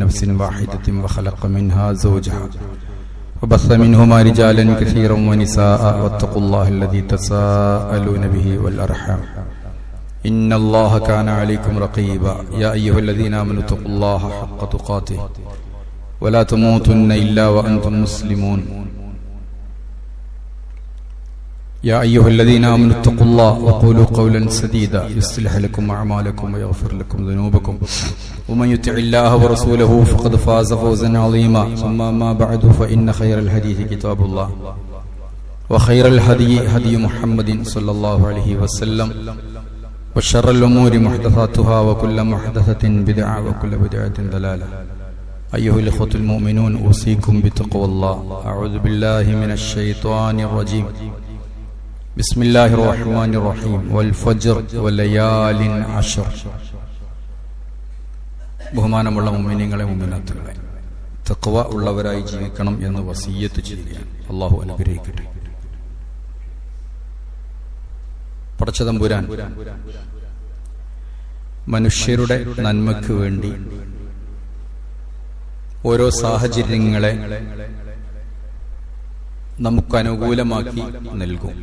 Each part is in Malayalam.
نفس واحدة وخلق منها زوجها وبث منهما رجالا كثيرا ونساء واتقوا الله الذي تساءلون به والأرحام إن الله كان عليكم رقيبا يا أيها الذين آمنوا اتقوا الله حق تقاته ولا تموتن إلا وأنتم مسلمون يا أيها الذين آمنوا اتقوا الله وقولوا قولا سديدا يصلح لكم أعمالكم ويغفر لكم ذنوبكم ومن يطع الله ورسوله فقد فاز فوزا عظيما ثم ما بعد فإن خير الحديث كتاب الله وخير الهدي هدي محمد صلى الله عليه وسلم وشر الأمور محدثاتها وكل محدثة بدعة وكل بدعة ضلالة أيها الإخوة المؤمنون أوصيكم بتقوى الله أعوذ بالله من الشيطان الرجيم بسم الله الرحمن الرحيم والفجر وليال عشر ബഹുമാനമുള്ള മുഅ്മിനീങ്ങളെ മുഅ്മിനാത്തുകളെ തഖ്വ ഉള്ളവരായി ജീവിക്കണം എന്ന് വസിയ്യത്ത് ചെയ്യുകയാണ്. അല്ലാഹു അനുഗ്രഹിക്കട്ടെ. പടച്ചതമ്പുരാൻ മനുഷ്യരുടെ നന്മയ്ക്ക് വേണ്ടി ഓരോ സാഹചര്യങ്ങളെ നമുക്ക് അനുകൂലമാക്കി നൽകും.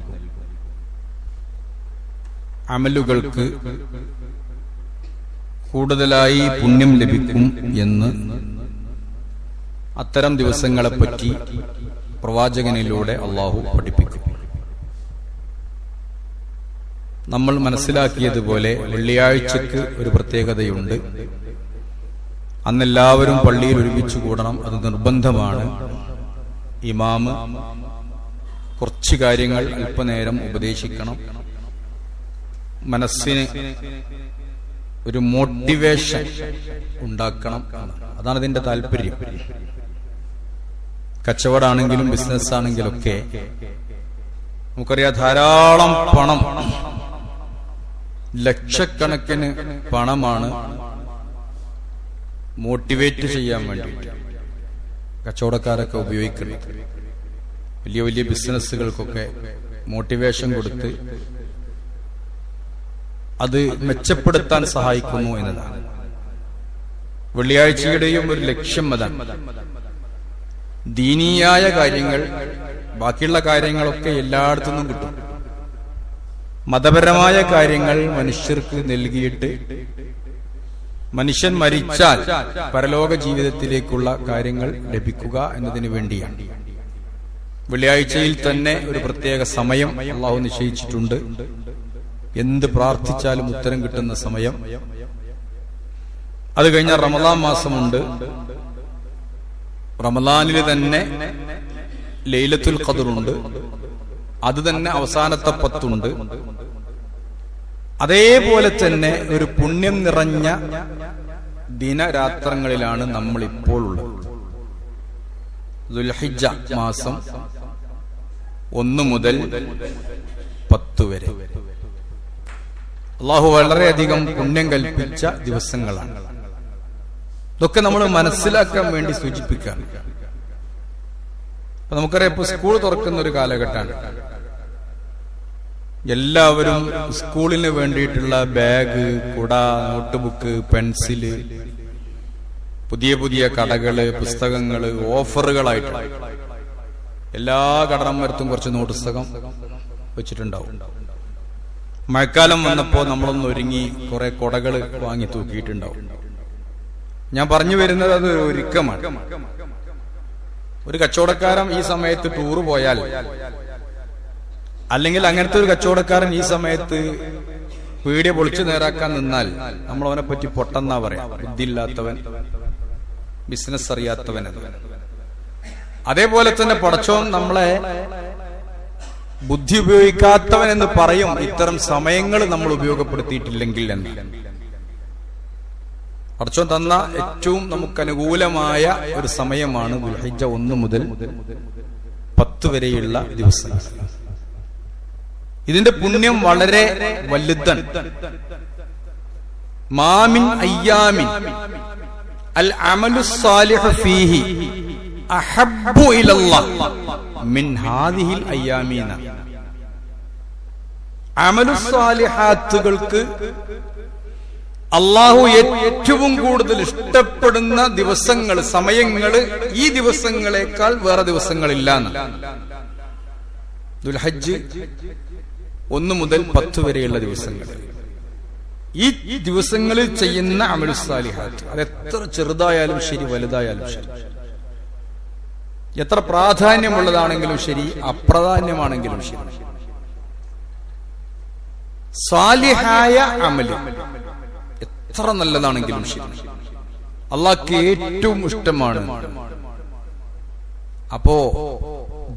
അമലുകൾക്ക് കൂടുതലായി പുണ്യം ലഭിക്കും എന്ന് അത്തരം ദിവസങ്ങളെപ്പറ്റി പ്രവാചകനിലൂടെ അള്ളാഹു പഠിപ്പിക്കും. നമ്മൾ മനസ്സിലാക്കിയതുപോലെ വെള്ളിയാഴ്ചക്ക് ഒരു പ്രത്യേകതയുണ്ട്. അന്നെല്ലാവരും പള്ളിയിൽ ഒരുമിച്ച് കൂടണം, അത് നിർബന്ധമാണ്. ഇമാമ് കുറച്ച് കാര്യങ്ങൾ അല്പനേരം ഉപദേശിക്കണം. മനസ്സിന് ഒരു മോട്ടിവേഷൻ ഉണ്ടാക്കണം. അതാണ് ഇതിന്റെ താല്പര്യം. കച്ചവടമാണെങ്കിലും ബിസിനസ് ആണെങ്കിലും ഒക്കെ നമുക്കറിയാം, ധാരാളം പണം, ലക്ഷക്കണക്കിന് പണമാണ് മോട്ടിവേറ്റ് ചെയ്യാൻ വേണ്ടിയിട്ട് കച്ചവടക്കാരൊക്കെ ഉപയോഗിക്കുന്നത്. വലിയ വലിയ ബിസിനസ്സുകൾക്കൊക്കെ മോട്ടിവേഷൻ കൊടുത്ത് അത് മെച്ചപ്പെടുത്താൻ സഹായിക്കുന്നു എന്നതാണ്. വെള്ളിയാഴ്ചയുടെയും ഒരു ലക്ഷ്യം അതാണ്. ദീനീയായ കാര്യങ്ങൾ, ബാക്കിയുള്ള കാര്യങ്ങളൊക്കെ എല്ലായിടത്തുനിന്നും കിട്ടും. മതപരമായ കാര്യങ്ങൾ മനുഷ്യർക്ക് നൽകിയിട്ട് മനുഷ്യൻ മരിച്ചാൽ പരലോക ജീവിതത്തിലേക്കുള്ള കാര്യങ്ങൾ ലഭിക്കുക എന്നതിന് വേണ്ടിയാണ്. വെള്ളിയാഴ്ചയിൽ തന്നെ ഒരു പ്രത്യേക സമയം അല്ലാഹു നിശ്ചയിച്ചിട്ടുണ്ട്. എന്ത് പ്രാർത്ഥിച്ചാലും ഉത്തരം കിട്ടുന്ന സമയം. അത് കഴിഞ്ഞാൽ റമദാൻ മാസമുണ്ട്. റമദാനിൽ തന്നെ ലൈലത്തുൽ ഖദറുണ്ട്. അത് തന്നെ അവസാനത്തെ 10 ഉണ്ട്. അതേപോലെ തന്നെ ഒരു പുണ്യം നിറഞ്ഞ ദിനരാത്രങ്ങളിലാണ് നമ്മൾ ഇപ്പോൾ ഉള്ളത്. ദുൽഹിജ്ജ മാസം 1 മുതൽ 10 വരെ അള്ളാഹു വളരെയധികം പുണ്യം കൽപ്പിച്ച ദിവസങ്ങളാണ്. ഇതൊക്കെ നമ്മൾ മനസ്സിലാക്കാൻ വേണ്ടി സൂചിപ്പിക്കാൻ. അപ്പൊ നമുക്കറിയാം, ഇപ്പൊ സ്കൂൾ തുറക്കുന്ന ഒരു കാലഘട്ടമാണ്. എല്ലാവരും സ്കൂളിന് വേണ്ടിയിട്ടുള്ള ബാഗ്, കുട, നോട്ട്ബുക്ക്, പെൻസില്, പുതിയ പുതിയ കടകള്, പുസ്തകങ്ങള്, ഓഫറുകളായിട്ട് എല്ലാ കടമരത്തും കുറച്ച് നോട്ട് പുസ്തകം വെച്ചിട്ടുണ്ടാവും. മഴക്കാലം വന്നപ്പോ നമ്മളൊന്ന് ഒരുങ്ങി കുറെ കുടകൾ വാങ്ങി തൂക്കിയിട്ടുണ്ടാവും. ഞാൻ പറഞ്ഞു വരുന്നത് അത് ഒരുക്കമാണ്. ഒരു കച്ചവടക്കാരൻ ഈ സമയത്ത് ടൂറ് പോയാൽ, അല്ലെങ്കിൽ അങ്ങനത്തെ ഒരു കച്ചവടക്കാരൻ ഈ സമയത്ത് പീടിക പൊളിച്ചു നേരാക്കാൻ നിന്നാൽ നമ്മൾ അവനെ പറ്റി പൊട്ടെന്നാ പറയാം. ബുദ്ധിയില്ലാത്തവൻ, ബിസിനസ് അറിയാത്തവൻ. അതേപോലെ തന്നെ പടച്ചോൻ നമ്മളെ ബുദ്ധി ഉപയോഗിക്കാത്തവൻ എന്ന് പറയും, ഇത്തരം സമയങ്ങൾ നമ്മൾ ഉപയോഗപ്പെടുത്തിയിട്ടില്ലെങ്കിൽ എന്ന്. പടച്ചോൻ തന്ന ഏറ്റവും നമുക്ക് അനുകൂലമായ ഒരു സമയമാണ് ദുൽഹിജ്ജ 1 മുതൽ 10 വരെയുള്ള ദിവസങ്ങൾ. ഇതിന്റെ പുണ്യം വളരെ വലുതാണ്. മാമിൻ അയ്യാമിൻ അൽ അമലു സാലിഹു ഫീഹി അഹബ്ബു ഇലല്ലാഹ് മിൻ ഹാദിഹിൽ അയ്യാമീന. അമലു സാലിഹാത്തുകൾക്ക് അള്ളാഹു ഏറ്റവും കൂടുതൽ ഇഷ്ടപ്പെടുന്ന ദിവസങ്ങൾ, സമയങ്ങള് ഈ ദിവസങ്ങളെക്കാൾ വേറെ ദിവസങ്ങളില്ല. ദുൽഹജ്ജ് 1 മുതൽ 10 വരെയുള്ള ദിവസങ്ങൾ, ഈ ദിവസങ്ങളിൽ ചെയ്യുന്ന അമലുസ്സാലിഹാത്ത്, അത് എത്ര ചെറുതായാലും ശരി വലുതായാലും ശരി, എത്ര പ്രാധാന്യമുള്ളതാണെങ്കിലും ശരി അപ്രാധാന്യമാണെങ്കിലും ശരി, സാലിഹായ അമല് എത്ര നല്ലതാണെങ്കിലും ശരി അള്ളാഹ്ക്ക് ഏറ്റവും ഇഷ്ടമാണ്. അപ്പോ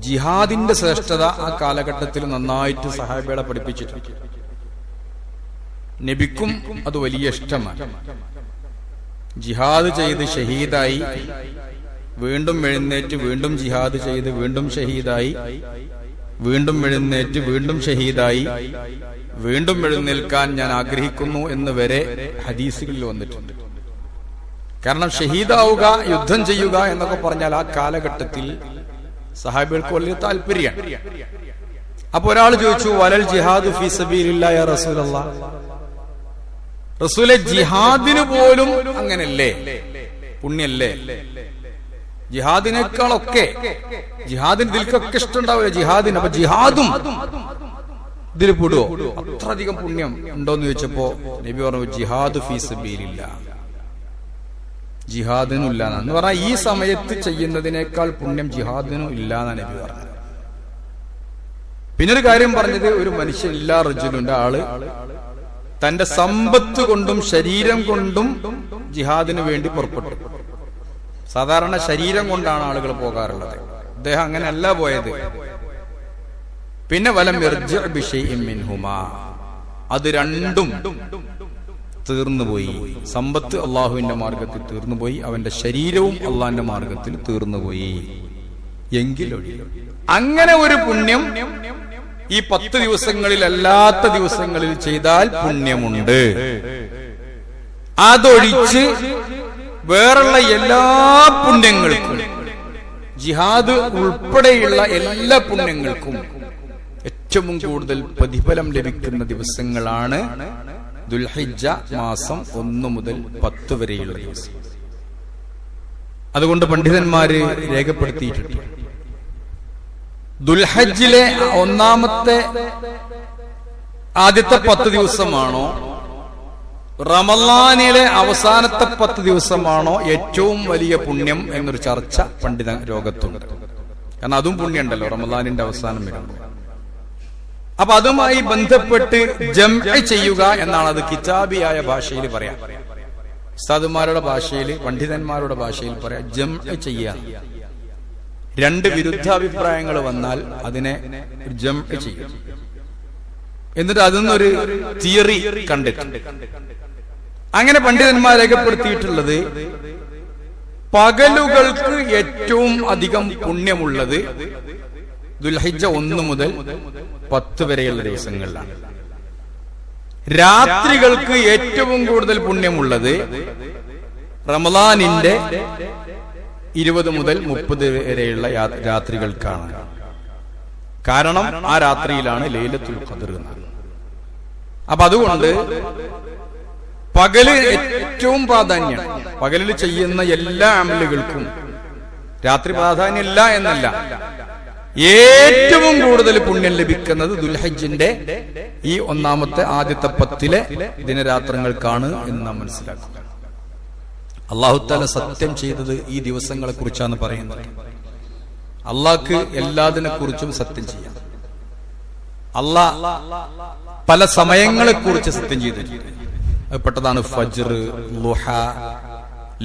ജിഹാദിന്റെ ശ്രേഷ്ഠത ആ കാലഘട്ടത്തിൽ നന്നായിട്ട് സഹാബികളെ പഠിപ്പിച്ചിട്ടുണ്ട്. നബിക്കും അത് വലിയ ഇഷ്ടമാണ്. ജിഹാദ് ചെയ്ത് ഷഹീദായി വീണ്ടും എഴുന്നേറ്റ് വീണ്ടും ജിഹാദ് ചെയ്ത് വീണ്ടും ഷഹീദായി വീണ്ടും എഴുന്നേറ്റ് വീണ്ടും ഷഹീദായി വീണ്ടും എഴുന്നേൽക്കാൻ ഞാൻ ആഗ്രഹിക്കുന്നു എന്ന് വരെ ഹദീസുകളിൽ വന്നിട്ടുണ്ട്. കാരണം ഷഹീദാവുക, യുദ്ധം ചെയ്യുക എന്നൊക്കെ പറഞ്ഞാൽ ആ കാലഘട്ടത്തിൽ സഹാബികൾക്ക് വലിയ താല്പര്യമാണ്. അപ്പൊ ഒരാൾ ചോദിച്ചു, വലൽ ജിഹാദ് ഫീ സബീലില്ലാഹി യാ റസൂലല്ലാഹ്, റസൂലെ ജിഹാദിന് പോലും അങ്ങനല്ലേ, പുണ്യല്ലേ? ജിഹാദിനേക്കാളൊക്കെ, ജിഹാദിന് ഇതിൽക്കൊക്കെ ഇഷ്ടമുണ്ടാവില്ല ജിഹാദിന്, അപ്പൊ ജിഹാദും ഇതിൽ പെടുവോ? അത്രയധികം പുണ്യം ഉണ്ടോന്ന് ചോദിച്ചപ്പോ നബി പറഞ്ഞു, ജിഹാദ് ഫീ സബീലില്ലാഹ്, ജിഹാദിനും ഇല്ല എന്ന് പറഞ്ഞാൽ ഈ സമയത്ത് ചെയ്യുന്നതിനേക്കാൾ പുണ്യം ജിഹാദിനും ഇല്ല എന്നാണ് നബി പറഞ്ഞത്. പിന്നൊരു കാര്യം പറഞ്ഞത്, ഒരു മനുഷ്യൻ ഇല്ലാ റജുലുന്റെ ആള് തന്റെ സമ്പത്ത് കൊണ്ടും ശരീരം കൊണ്ടും ജിഹാദിന് വേണ്ടി പുറപ്പെട്ടു. സാധാരണ ശരീരം കൊണ്ടാണ് ആളുകൾ പോകാറുള്ളത്, അദ്ദേഹം അങ്ങനെയല്ല പോയത്. പിന്നെ വലം യർജിഉ ബിശൈഇൻ മിൻഹുമാ, അത് രണ്ടും തീർന്നുപോയി. സമ്പത്ത് അള്ളാഹുവിന്റെ മാർഗത്തിൽ തീർന്നുപോയി, അവന്റെ ശരീരവും അള്ളാഹിന്റെ മാർഗത്തിൽ തീർന്നുപോയി. എങ്കിലൊഴിയും അങ്ങനെ ഒരു പുണ്യം ഈ 10 ദിവസങ്ങളിൽ അല്ലാത്ത ദിവസങ്ങളിൽ ചെയ്താൽ പുണ്യമുണ്ട്. അതൊഴിച്ച് വേറുള്ള എല്ലാ പുണ്യങ്ങൾക്കും, ജിഹാദ് ഉൾപ്പെടെയുള്ള എല്ലാ പുണ്യങ്ങൾക്കും ഏറ്റവും കൂടുതൽ പ്രതിഫലം ലഭിക്കുന്ന ദിവസങ്ങളാണ് ദുൽഹിജ്ജ മാസം 1 മുതൽ 10 വരെയുള്ള ദിവസം. അതുകൊണ്ട് പണ്ഡിതന്മാര് രേഖപ്പെടുത്തിയിട്ടുണ്ട്, ദുൽഹജ്ജിലെ ആദ്യത്തെ 10 ദിവസമാണോ റമളാനിലെ അവസാനത്തെ 10 ദിവസമാണോ ഏറ്റവും വലിയ പുണ്യം എന്നൊരു ചർച്ച പണ്ഡിത ലോകത്തുണ്ട്. കാരണം അതും പുണ്യമുണ്ടല്ലോ, റമളാനിന്റെ അവസാനം വരുമ്പോൾ. അപ്പൊ അതുമായി ബന്ധപ്പെട്ട് ജംഅ് ചെയ്യുക എന്നാണ് അത് കിതാബിയായ ഭാഷയിൽ പറയാം. ഉസ്താദുമാരുടെ ഭാഷയിൽ, പണ്ഡിതന്മാരുടെ ഭാഷയിൽ പറയാം ജംഅ് ചെയ്യുക. 2 വിരുദ്ധാഭിപ്രായങ്ങൾ വന്നാൽ അതിനെ ജംഅ് ചെയ്യും. എന്നിട്ട് അതിന്നൊരു തിയറി കണ്ടിട്ടുണ്ട്. അങ്ങനെ പണ്ഡിതന്മാർ രേഖപ്പെടുത്തിയിട്ടുള്ളത്, പകലുകൾക്ക് ഏറ്റവും അധികം പുണ്യമുള്ളത് ദുൽഹിജ്ജ 1 മുതൽ 10 വരെയുള്ള ദിവസങ്ങളിലാണ്. രാത്രികൾക്ക് ഏറ്റവും കൂടുതൽ പുണ്യമുള്ളത് റമളാനിന്റെ 20 മുതൽ 30 വരെയുള്ള രാത്രികൾക്കാണ്. കാരണം ആ രാത്രിയിലാണ് ലൈലത്തുൽ ഖദ്ർ. അപ്പൊ അതുകൊണ്ട് പകല് ഏറ്റവും പ്രാധാന്യം, പകലിൽ ചെയ്യുന്ന എല്ലാ അമലുകൾക്കും രാത്രി പ്രാധാന്യമില്ല എന്നല്ല, ഏറ്റവും കൂടുതൽ പുണ്യം ലഭിക്കുന്നത് ദുൽഹജ്ജിന്റെ ഈ ആദ്യത്തെ 10 ദിനരാത്രങ്ങൾക്കാണ് എന്ന് നാം മനസ്സിലാക്കുക. അല്ലാഹു തആല സത്യം ചെയ്തത് ഈ ദിവസങ്ങളെ കുറിച്ചാണ് പറയുന്നത്. അള്ളാഹ്ക്ക് എല്ലാതിനെ കുറിച്ചും സത്യം ചെയ്യാം. അള്ളാഹ് പല സമയങ്ങളെ കുറിച്ച് സത്യം ചെയ്തിട്ടുണ്ട്. അത് പെട്ടതാണ് ഫജ്ർ, ളുഹ,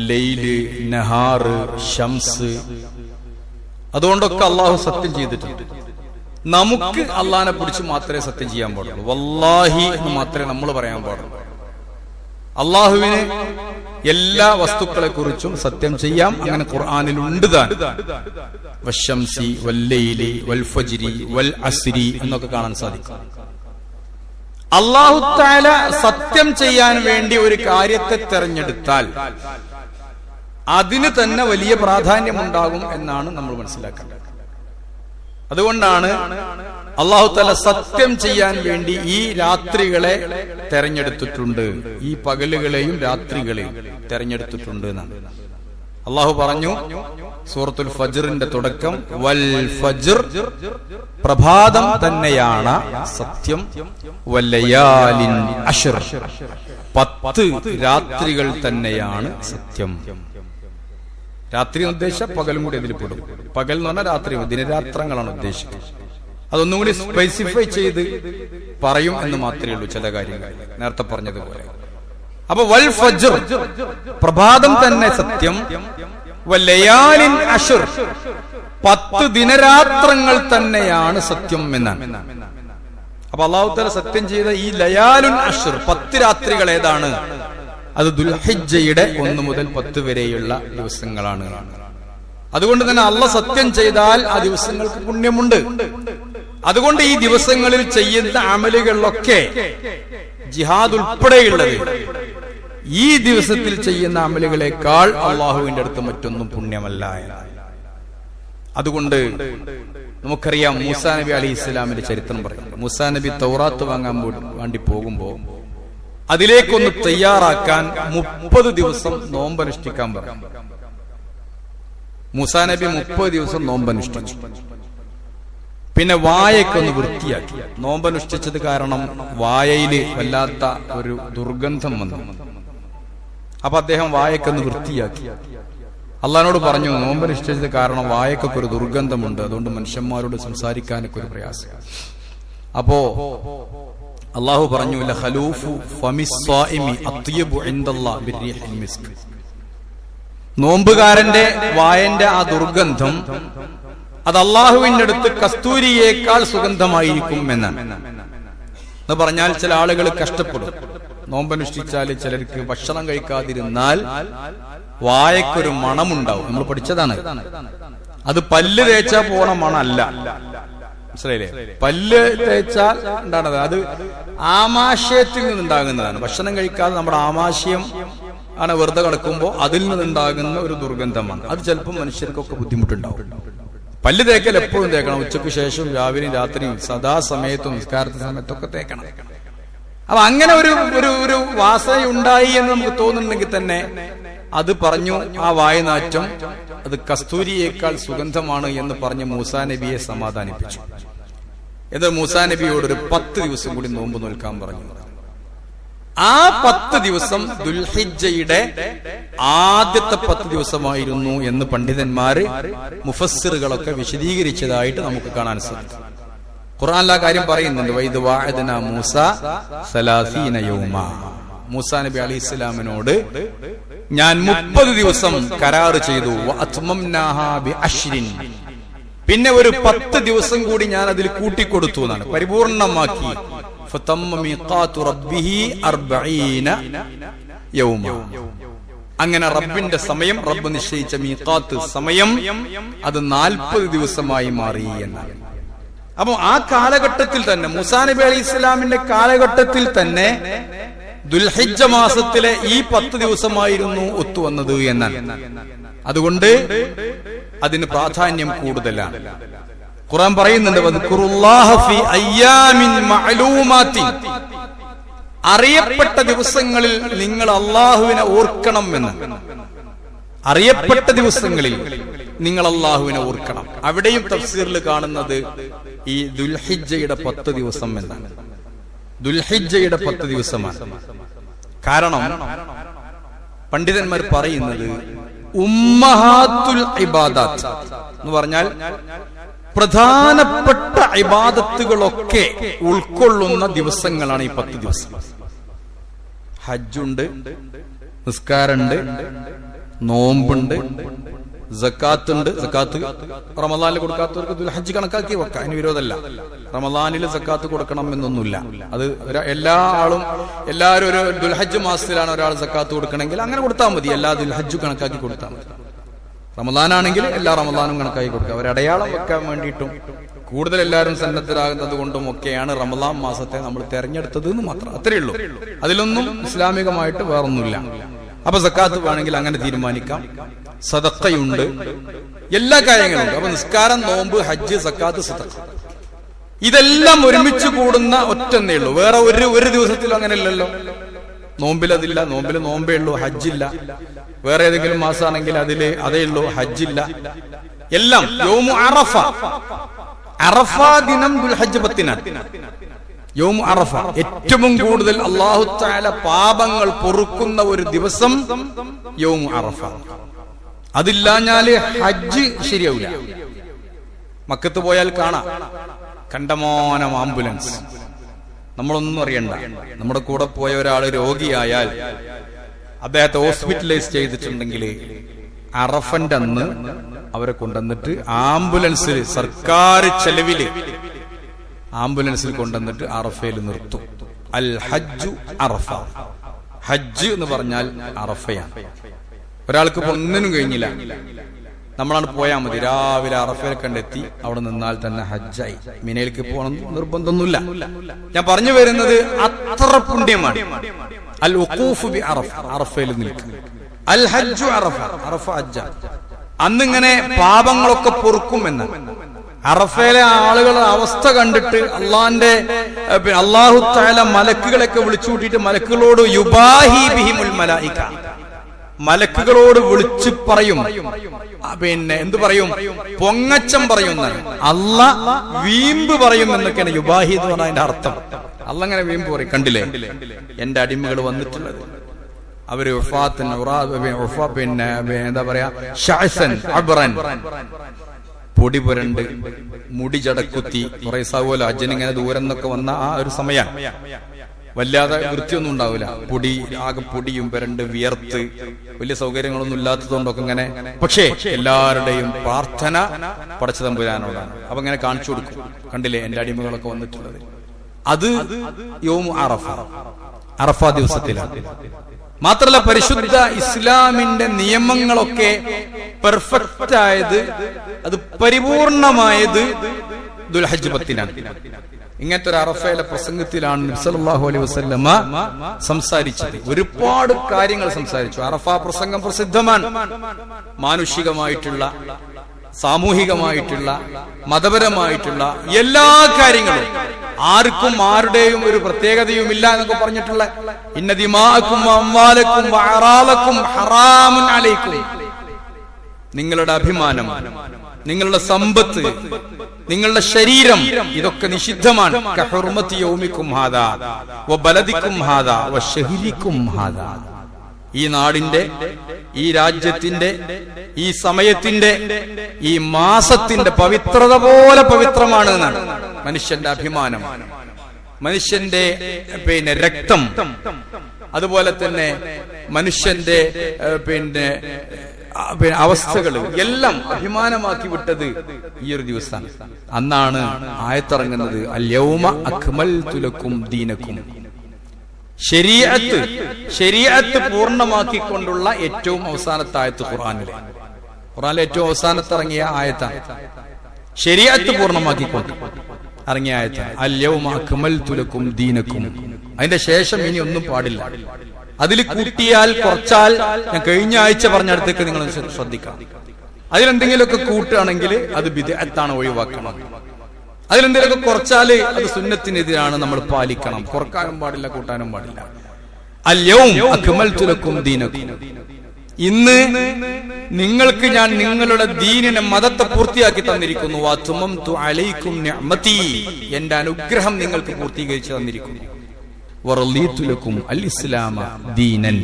ലൈല്, നഹാർ, ശംസ്. അതുകൊണ്ടൊക്കെ അള്ളാഹു സത്യം ചെയ്തിട്ടുണ്ട്. നമുക്ക് അള്ളാഹിനെ കുറിച്ച് മാത്രമേ സത്യം ചെയ്യാൻ പാടുള്ളൂ. വല്ലാഹി എന്ന് മാത്രമേ നമ്മൾ പറയാൻ പാടുള്ളൂ. അള്ളാഹുവിന് എല്ലാ വസ്തുക്കളെ കുറിച്ചും സത്യം ചെയ്യാം. അങ്ങനെ ഖുർആനിൽ ഉണ്ട് താൻ. വശംസി വല്ലൈലി വൽഫജ്രി വൽ അസ്രി എന്നൊക്കെ കാണാൻ സാധിക്കും. അല്ലാഹു തആല സത്യം ചെയ്യാൻ വേണ്ടി ഒരു കാര്യത്തെ തെരഞ്ഞെടുത്താൽ അതിന് തന്നെ വലിയ പ്രാധാന്യമുണ്ടാകും എന്നാണ് നമ്മൾ മനസ്സിലാക്കേണ്ടത്. അതുകൊണ്ടാണ് അല്ലാഹു തആല സത്യം ചെയ്യാൻ വേണ്ടി ഈ രാത്രികളെ തെരഞ്ഞെടുത്തിട്ടുണ്ട്, ഈ പകലുകളെയും രാത്രികളെയും തെരഞ്ഞെടുത്തിട്ടുണ്ട് എന്നാണ് അല്ലാഹു പറഞ്ഞു. സൂറത്തുൽ ഫജ്റിന്റെ തുടക്കം വൽ ഫജ്ർ, പ്രഭാതം തന്നെയാണ് സത്യം, വല്ലയാലിൻ അശ്ർ, 10 രാത്രികൾ തന്നെയാണ് സത്യം. രാത്രി ഉദ്ദേശിച്ച പകലും കൂടി അതിൽ പെടും. പകൽ എന്ന് പറഞ്ഞാൽ രാത്രി, ദിനരാത്രങ്ങളാണ് ഉദ്ദേശിക്കുന്നത്. അതൊന്നും കൂടി സ്പെസിഫൈ ചെയ്ത് പറയും എന്ന് മാത്രമേ ഉള്ളൂ ചില കാര്യങ്ങൾ നേരത്തെ പറഞ്ഞതുപോലെ. അപ്പൊ വൽ ഫജ്ർ, പ്രഭാതം തന്നെ സത്യം, വല്ലയാലിൻ അശ്ർ, 10 ദിനരാത്രങ്ങൾ തന്നെയാണ് സത്യം എന്നാണ്. അപ്പൊ അല്ലാഹു തആല സത്യം ചെയ്ത ഈ ലയാലുൻ അശ്ർ, 10 രാത്രികൾ ഏതാണ്? അത് ദുൽഹിജ്ജയുടെ 1 മുതൽ 10 വരെയുള്ള ദിവസങ്ങളാണ്. അതുകൊണ്ട് തന്നെ അല്ലാഹ് സത്യം ചെയ്താൽ ആ ദിവസങ്ങൾക്ക് പുണ്യമുണ്ട്. അതുകൊണ്ട് ഈ ദിവസങ്ങളിൽ ചെയ്യുന്ന അമലുകളിലൊക്കെ ജിഹാദ് ഉൾപ്പെടെയുള്ളത് ഈ ദിവസത്തിൽ ചെയ്യുന്ന അമലുകളെക്കാൾ അള്ളാഹുവിന്റെ അടുത്ത് മറ്റൊന്നും പുണ്യമല്ല. അതുകൊണ്ട് നമുക്കറിയാം മൂസാ നബി അലൈഹി ഇസ്ലാമിന്റെ ചരിത്രം പറയും. മൂസാ നബി തൗറാത്ത് വാങ്ങാൻ വേണ്ടി പോകുമ്പോ അതിലേക്കൊന്ന് തയ്യാറാക്കാൻ 30 ദിവസം നോമ്പനുഷ്ഠിക്കാൻ പറയും. മൂസാ നബി 30 ദിവസം നോമ്പനുഷ്ഠിച്ചു. പിന്നെ വായക്കൊന്ന് വൃത്തിയാക്കി. നോമ്പനുഷ്ഠിച്ചത് കാരണം വായയില് വല്ലാത്ത ഒരു ദുർഗന്ധം വന്നു. അപ്പൊ അദ്ദേഹം വായക്കൊന്ന് വൃത്തിയാക്കി. അള്ളാഹിനോട് പറഞ്ഞു, നോമ്പനുഷ്ഠിച്ചത് കാരണം വായക്കൊക്കെ ഒരു ദുർഗന്ധമുണ്ട്, അതുകൊണ്ട് മനുഷ്യന്മാരോട് സംസാരിക്കാനൊക്കെ ഒരു പ്രയാസം. അപ്പോ അള്ളാഹു പറഞ്ഞു, നോമ്പുകാരന്റെ വായന്റെ ആ ദുർഗന്ധം അത് അള്ളാഹുവിന്റെ അടുത്ത് കസ്തൂരിയേക്കാൾ സുഗന്ധമായിരിക്കും എന്നാണ്. എന്ന് പറഞ്ഞാൽ ചില ആളുകൾ കഷ്ടപ്പെടും. നോമ്പനുഷ്ഠിച്ചാൽ ചിലർക്ക് ഭക്ഷണം കഴിക്കാതിരുന്നാൽ വായക്കൊരു മണമുണ്ടാവും. നമ്മൾ പഠിച്ചതാണ്. അത് പല്ല് തേച്ചാ പോണ മണമല്ല, മനസ്സിലായില്ലേ? പല്ല് തേച്ചാൽ ഉണ്ടാകുന്നത് അത് ആമാശയത്തിൽ നിന്നുണ്ടാകുന്നതാണ്. ഭക്ഷണം കഴിക്കാതെ നമ്മുടെ ആമാശയം ആണ് വെറുതെ കിടക്കുമ്പോൾ അതിൽ നിന്നുണ്ടാകുന്ന ഒരു ദുർഗന്ധമാണ്. അത് ചിലപ്പോൾ മനുഷ്യർക്കൊക്കെ ബുദ്ധിമുട്ടുണ്ടാവും. പല്ല് തേക്കൽ എപ്പോഴും തേക്കണം. ഉച്ചയ്ക്ക് ശേഷം, രാവിലെയും രാത്രിയും, സദാസമയത്തും നിസ്കാരത്തിന്റെ സമയത്തൊക്കെ തേക്കണം. അപ്പൊ അങ്ങനെ ഒരു വാസനയുണ്ടായി എന്ന് നമുക്ക് തോന്നുന്നുണ്ടെങ്കിൽ തന്നെ അത് പറഞ്ഞു, ആ വായനാറ്റം അത് കസ്തൂരിയേക്കാൾ സുഗന്ധമാണ് എന്ന് പറഞ്ഞ് മൂസാ നബിയെ സമാധാനിപ്പിച്ചു. എന്നിട്ട് മൂസാ നബിയോട് ഒരു 10 ദിവസം കൂടി നോമ്പ് നോൽക്കാൻ പറഞ്ഞു. ആ 10 ദിവസം ദുൽഹിജ്ജയുടെ ആദ്യത്തെ 10 ദിവസമായിരുന്നു എന്ന് പണ്ഡിതന്മാര് മുഫസ്സിറുകളൊക്കെ വിശദീകരിച്ചതായിട്ട് നമുക്ക് കാണാൻ സാധിക്കും. ഖുർആനിൽ ആ കാര്യം പറയുന്നുണ്ട്. വൈദ് വഅദ്നാ മൂസ 30 യൗമ, മൂസാ നബി അലൈഹി ഇസ്ലാമിനോട് ഞാൻ 30 ദിവസം കരാറ് ചെയ്തു. വഅത്മംനാഹാ ബിഅശ്രിൻ, പിന്നെ ഒരു 10 ദിവസം കൂടി ഞാൻ അതിൽ കൂട്ടിക്കൊടുത്തു എന്നാണ്, പരിപൂർണമാക്കി. ഫതമ്മ മീഖാതു റബ്ബിഹി 40 യൗമ, അങ്ങനെ റബ്ബിന്റെ സമയം, റബ്ബ് നിശ്ചയിച്ച മീഖാത്ത് സമയം അത് 40 ദിവസമായി മാറി എന്നാണ്. അപ്പൊ ആ കാലഘട്ടത്തിൽ തന്നെ, മൂസാ നബി അലൈഹി ഇസ്ലാമിന്റെ കാലഘട്ടത്തിൽ തന്നെ ദുൽഹിജ്ജ മാസത്തിലെ ഈ 10 ദിവസമായിരുന്നു ഒത്തുവന്നത് എന്നാണ്. അതുകൊണ്ട് അതിന് പ്രാധാന്യം കൂടുതലാണ്. ഖുർആൻ പറയുന്നുണ്ട്, വദ്കുറുല്ലാഹ ഫീ അയ്യാമിൻ മഅലൂമാത്തിൻ, അറിയപ്പെട്ട ദിവസങ്ങളിൽ നിങ്ങൾ അല്ലാഹുവിനെ ഓർക്കണം എന്ന്. അറിയപ്പെട്ട ദിവസങ്ങളിൽ നിങ്ങൾ അല്ലാഹുവിനെ ഓർക്കണം. അവിടെയും തഫ്സീറിൽ കാണുന്നത് ഈ ദുൽഹിജ്ജയുടെ 10 ദിവസം എന്നാണ്. ദുൽഹിജ്ജയുടെ 10 ദിവസമാണ്. കാരണം പണ്ഡിതന്മാർ പറയുന്നത് ഉമ്മഹാത്തുൽ ഇബാദത്ത് എന്ന് പറഞ്ഞാൽ പ്രധാനപ്പെട്ട ഇബാദത്തുകളൊക്കെ ഉൾക്കൊള്ളുന്ന ദിവസങ്ങളാണ് ഈ 10 ദിവസം. ഹജ്ജുണ്ട്, നിസ്കാരമുണ്ട്, നോമ്പുണ്ട്, സക്കാത്തുണ്ട്. സക്കാത്ത് റമദാനിൽ കൊടുക്കാത്തവർക്ക് ദുൽഹജ്ജ് കണക്കാക്കി വെക്കാം, അതിന് വിരോധമല്ല. റമദാനിൽ സക്കാത്ത് കൊടുക്കണം എന്നൊന്നുമില്ല. അത് എല്ലാവരും ഒരു ദുൽഹജ്ജ് മാസത്തിലാണ് ഒരാൾ സക്കാത്ത് കൊടുക്കണമെങ്കിൽ അങ്ങനെ കൊടുത്താൽ മതി. എല്ലാ ദുൽഹജ്ജും കണക്കാക്കി കൊടുത്താൽ മതി. റമദാനാണെങ്കിൽ എല്ലാ റമദാനും കണക്കാക്കി കൊടുക്കുക. അവരടയാളം വെക്കാൻ വേണ്ടിയിട്ടും കൂടുതൽ എല്ലാവരും സന്നദ്ധരാകുന്നത് കൊണ്ടും ഒക്കെയാണ് റമദാൻ മാസത്തെ നമ്മൾ തെരഞ്ഞെടുത്തത് എന്ന് മാത്രം. അത്രയേ ഉള്ളൂ. അതിലൊന്നും ഇസ്ലാമികമായിട്ട് വേറൊന്നുമില്ല. അപ്പൊ സക്കാത്ത് വേണമെങ്കിൽ അങ്ങനെ തീരുമാനിക്കാം. സദഖയുണ്ട്, എല്ലാ കാര്യങ്ങളുണ്ട്. അപ്പൊ നിസ്കാരം, നോമ്പ്, ഹജ്ജ്, സക്കാത്ത്, സദഖ ഇതെല്ലാം ഒരുമിച്ച് കൂടുന്ന ഒറ്റന്നേ ഉള്ളൂ. വേറെ ഒരു ദിവസത്തിലും അങ്ങനെയല്ലല്ലോ. നോമ്പിലതില്ല, നോമ്പിൽ നോമ്പേ ഉള്ളൂ, ഹജ്ജില്ല. വേറെ ഏതെങ്കിലും മാസമാണെങ്കിൽ അതേ ഉള്ളൂ, ഹജ്ജില്ല. എല്ലാം യൗമു അറഫ, അറഫ ദിനം ദുൽഹജ്ജ് 10 യൗമു അറഫ. ഏറ്റവും കൂടുതൽ അല്ലാഹു തആല പാപങ്ങൾ പൊറുക്കുന്ന ഒരു ദിവസം യൗമു അറഫ. അതില്ലാഞ്ഞാല് ഹജ്ജ് ശരിയാവില്ല. മക്കത്ത് പോയാൽ കാണാം കണ്ടമാനം ആംബുലൻസ്. നമ്മളൊന്നും അറിയണ്ട. നമ്മുടെ കൂടെ പോയ ഒരാൾ രോഗിയായാൽ അദ്ദേഹത്തെ ഹോസ്പിറ്റലൈസ് ചെയ്തിട്ടുണ്ടെങ്കിൽ അറഫന്റെ അന്ന് അവരെ കൊണ്ടുവന്നിട്ട് ആംബുലൻസിൽ, സർക്കാർ ചെലവില് ആംബുലൻസിൽ കൊണ്ടുവന്നിട്ട് അറഫയിൽ നിർത്തും. അൽ ഹജ്ജു അറഫ. ഹജ്ജ് എന്ന് പറഞ്ഞാൽ അറഫയാണ്. ഒരാൾക്ക് ഒന്നിനും കഴിഞ്ഞില്ല, നമ്മളാണ് പോയാൽ മതി. രാവിലെ അറഫയിൽ കണ്ടെത്തി അവിടെ നിന്നാൽ തന്നെ ഹജ്ജായി. മിനയിലേക്ക് പോകണം നിർബന്ധമൊന്നുമില്ല. ഞാൻ പറഞ്ഞു വരുന്നത് അത്ര പുണ്യമാണ്. അൽ വഖൂഫ് ബി അറഫ, അറഫയിൽ നിൽക്കുക. അൽ ഹജ്ജു അറഫ, അറഫ ഹജ്ജ. അന്നിങ്ങനെ പാപങ്ങളൊക്കെ പൊറുക്കുമെന്ന്. അറഫയിലെ ആളുകളുടെ അവസ്ഥ കണ്ടിട്ട് അല്ലാഹു തആല മലക്കുകളൊക്കെ വിളിച്ചു കൂട്ടിയിട്ട് മലക്കുകളോട് യുബാഹി ബിഹിമുൽ മലായിക, മലക്കുകളോട് വിളിച്ചു പറയും. എന്ത് പറയും? പൊങ്ങച്ചം പറയുമെന്നാണ്. അല്ലാഹ് വീമ്പ് പറയും എന്നൊക്കെയാണ് യുബാഹി എന്ന് പറഞ്ഞ അതിന്റെ അർത്ഥം. അല്ലാഹ് അങ്ങനെ വീമ്പ് പറയും. കണ്ടില്ലേ എന്റെ അടിമകൾ വന്നിട്ടുള്ളത്? അവര് എന്താ പറയാ, ഷഅസൻ അബ്റൻ, പൊടി പുരണ്ട്, മുടി ചടക്കുത്തി, കുറെ സഹോല അജ്ജനിങ്ങനെ ദൂരം നിന്നൊക്കെ വന്ന ആ ഒരു സമയം വല്ലാതെ വൃത്തിയൊന്നും ഉണ്ടാവില്ല. ആകെ പൊടിയും പുരണ്ട് വിയർത്ത്, വലിയ സൗകര്യങ്ങളൊന്നും ഇല്ലാത്തതുകൊണ്ടൊക്കെ ഇങ്ങനെ. പക്ഷേ എല്ലാവരുടെയും പ്രാർത്ഥന പടച്ച തമ്പുരാനോടാണ്. അപ്പൊ ഇങ്ങനെ കാണിച്ചു കൊടുക്കും, കണ്ടില്ലേ എന്റെ അടിമകളൊക്കെ വന്നിട്ടുള്ളത്. അത് യൗമു അറഫ, അറഫ ദിവസത്തിലാണ്. മാത്രല്ല പരിശുദ്ധ ഇസ്ലാമിന്റെ നിയമങ്ങളൊക്കെ പെർഫെക്റ്റ് ആയത്, അത് പരിപൂർണമായത് ദുൽഹജ്ജ് 10 ഇങ്ങനത്തെ ഒരു അറഫയിലെ പ്രസംഗത്തിലാണ് നബി സല്ലല്ലാഹു അലൈഹി വസല്ലമ സംസാരിച്ചത്. ഒരുപാട് കാര്യങ്ങൾ സംസാരിച്ചു. അറഫ പ്രസംഗം പ്രസിദ്ധമാണ്. മാനുഷികമായിട്ടുള്ള, സാമൂഹികമായിട്ടുള്ള, മതപരമായിട്ടുള്ള എല്ലാ കാര്യങ്ങളും, ആർക്കും ആരുടെയും ഒരു പ്രത്യേകതയുമില്ല എന്നൊക്കെ പറഞ്ഞിട്ടുള്ള ഇന്ന ദിമാഅക്കും വഅംവാലക്കും വഅറാലക്കും ഹറാമുൻ അലൈക്കും, നിങ്ങളുടെ അഭിമാനം, നിങ്ങളുടെ സമ്പത്ത്, നിങ്ങളുടെ ശരീരം, ഇതൊക്കെ നിഷിദ്ധമാണ്. കഹുർമത്തി യൗമിക്കും ഹാദാ വബലദിക്കും ഹാദാ വശഹരിക്കും ഹാദാ. ഈ നാടിന്റെ, ഈ രാജ്യത്തിന്റെ, ഈ സമയത്തിന്റെ, ഈ മാസത്തിന്റെ പവിത്രത പോലെ പവിത്രമാണ് എന്നാണ്. മനുഷ്യന്റെ അഭിമാനം, മനുഷ്യന്റെ രക്തം, അതുപോലെ തന്നെ മനുഷ്യന്റെ അവസ്ഥകൾ എല്ലാം അഭിമാനമാക്കി വിട്ടത് ഈ ഒരു ദിവസമാണ്. അന്നാണ് ആയത്തിറങ്ങുന്നത് അൽ യൗമ അക്മൽതു ലക്കും ദീനക്കും. ശരീഅത്ത് പൂർണ്ണമാക്കിക്കൊണ്ടുള്ള ഏറ്റവും അവസാനത്തെ ആയത്ത് ഖുർആനിലെ ഏറ്റവും അവസാനത്തിറങ്ങിയ ആയത്താണ്. ശരീഅത്ത് പൂർണ്ണമാക്കിക്കൊണ്ട് ഇറങ്ങിയ ആയത്താണ് അൽ യൗമ അക്മൽതു ലക്കും ദീനക്കും. അതിന്റെ ശേഷം ഇനി ഒന്നും പാടില്ല. അതിൽ കൂട്ടിയാൽ, കുറച്ചാൽ, ഞാൻ കഴിഞ്ഞ ആഴ്ച പറഞ്ഞിടത്തേക്ക് നിങ്ങൾ ശ്രദ്ധിക്കണം. അതിലെന്തെങ്കിലുമൊക്കെ കൂട്ടുകയാണെങ്കിൽ അത് ബിദ്അത്താണ്, ഒഴിവാക്കണം. അതിലെന്തെങ്കിലുമൊക്കെ കുറച്ചാല് അത് സുന്നത്തിനെതിരാണ്, നമ്മൾ പാലിക്കണം. കുറക്കാനും പാടില്ല, കൂട്ടാനും പാടില്ല. അൽ യൗം അക്മൽതു ലക്കും ദീനക്കും. ഇന്ന് നിങ്ങൾക്ക് ഞാൻ നിങ്ങളുടെ ദീനിനെ, മതത്തെ പൂർത്തിയാക്കി തന്നിരിക്കുന്നു. വഅത്മംതു അലൈക്കും നിഅമതി, എന്റെ അനുഗ്രഹം നിങ്ങൾക്ക് പൂർത്തീകരിച്ചു തന്നിരിക്കുന്നു. വറളീതു ലക്കും അൽ ഇസ്ലാമ ദീനൻ,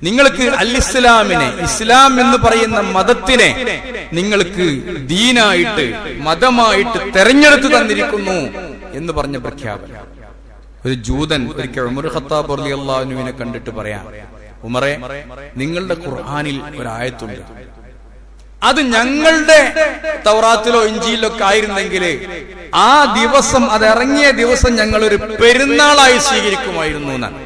നിങ്ങൾക്ക് അൽ ഇസ്ലാമിനെ, ഇസ്ലാം എന്ന് പറയുന്ന മതത്തിനെ നിങ്ങൾക്ക് ദീനായിട്ട്, മതമായിട്ട് തെരഞ്ഞെടുത്തു തന്നിരിക്കുന്നു എന്ന് പറഞ്ഞ പ്രഖ്യാപനം. ഒരു ജൂതൻ ഒരിക്കൽ ഉമർ ഖത്താബ് റളിയല്ലാഹു അൻഹുവിനെ കണ്ടിട്ട് പറയാം, ഉമറെ, നിങ്ങളുടെ ഖുർആനിൽ ഒരായത്തുണ്ട്, അത് ഞങ്ങളുടെ തൗറാത്തിലോ ഇഞ്ചിയിലോ ഒക്കെ ആയിരുന്നെങ്കിൽ ആ ദിവസം, അത് ഇറങ്ങിയ ദിവസം ഞങ്ങൾ ഒരു പെരുന്നാളായി സ്വീകരിക്കുമായിരുന്നു എന്നാണ്.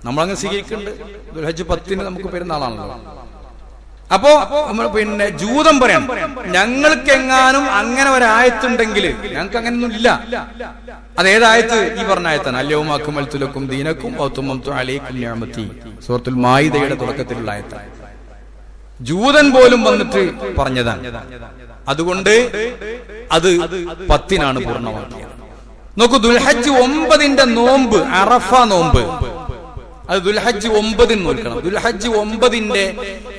നമ്മളങ്ങ് സ്വീകരിക്കുന്നുണ്ട്. ദുൽഹജ്ജ് 10 നമുക്ക് പെരുന്നാളാണല്ലോ. അപ്പോ ജൂതം പറയാം, ഞങ്ങൾക്കെങ്ങാനും അങ്ങനെ ഒരായത്തുണ്ടെങ്കിൽ, ഞങ്ങൾക്ക് അങ്ങനെയൊന്നും ഇല്ല. അതേതായത്ത്? ഈ പറഞ്ഞ ആയത്താണ് അൽ യൗമ അക്മൽതു ലക്കും ദീനക്കും വഅത്മംതു അലൈക്കും നിഅമതി. സൂറത്തുൽ മാഇദയുടെ തുടക്കത്തിലുള്ള ആയത്താണ്. ജൂതൻ പോലും വന്നിട്ട് പറഞ്ഞതാണ്. അതുകൊണ്ട് അത് 10-നാണ് പൂർണ്ണമാക്കിയത്. നോക്കൂ, ദുൽഹജ്ജ് 9 നോമ്പ്, അറഫ നോമ്പ്, അത് ദുൽഹജ്ജ് 9 നോൽക്കണം. ദുൽഹജ്ജ് 9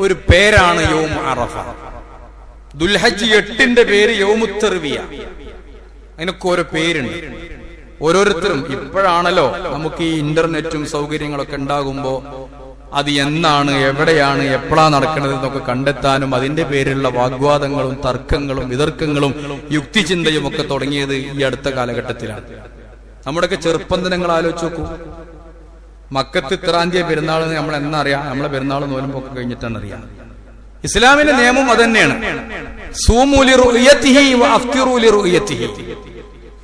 ഒരു പേരാണ് യൗമു അറഫ. ദുൽഹജ്ജ് 8 പേര് യൗമു തർവിയ. അതിനൊക്കെ ഓരോ പേരുണ്ട്. ഓരോരുത്തരും ഇപ്പോഴാണല്ലോ നമുക്ക് ഈ ഇന്റർനെറ്റും സൗകര്യങ്ങളൊക്കെ ഉണ്ടാകുമ്പോ അത് എന്നാണ്, എവിടെയാണ്, എപ്പോഴാണ് നടക്കുന്നത് എന്നൊക്കെ കണ്ടെത്താനും അതിന്റെ പേരിലുള്ള വാഗ്വാദങ്ങളും തർക്കങ്ങളും വിതർക്കങ്ങളും യുക്തിചിന്തയും ഒക്കെ തുടങ്ങിയത് ഈ അടുത്ത കാലഘട്ടത്തിലാണ്. നമ്മുടെയൊക്കെ ചെറുപ്പം ദിനങ്ങൾ ആലോചിച്ച് നോക്കൂ. മക്കത്ത് ഇത്രാം തീയതി പെരുന്നാൾ നമ്മൾ എന്നാ അറിയാം? നമ്മളെ പെരുന്നാൾ നോലുമ്പൊക്കെ കഴിഞ്ഞിട്ടാണ് അറിയാം. ഇസ്ലാമിന്റെ നിയമം അത് തന്നെയാണ്. സൂമു ലിറുയതിഹി വഅഫ്തിറു ലിറുയതിഹി.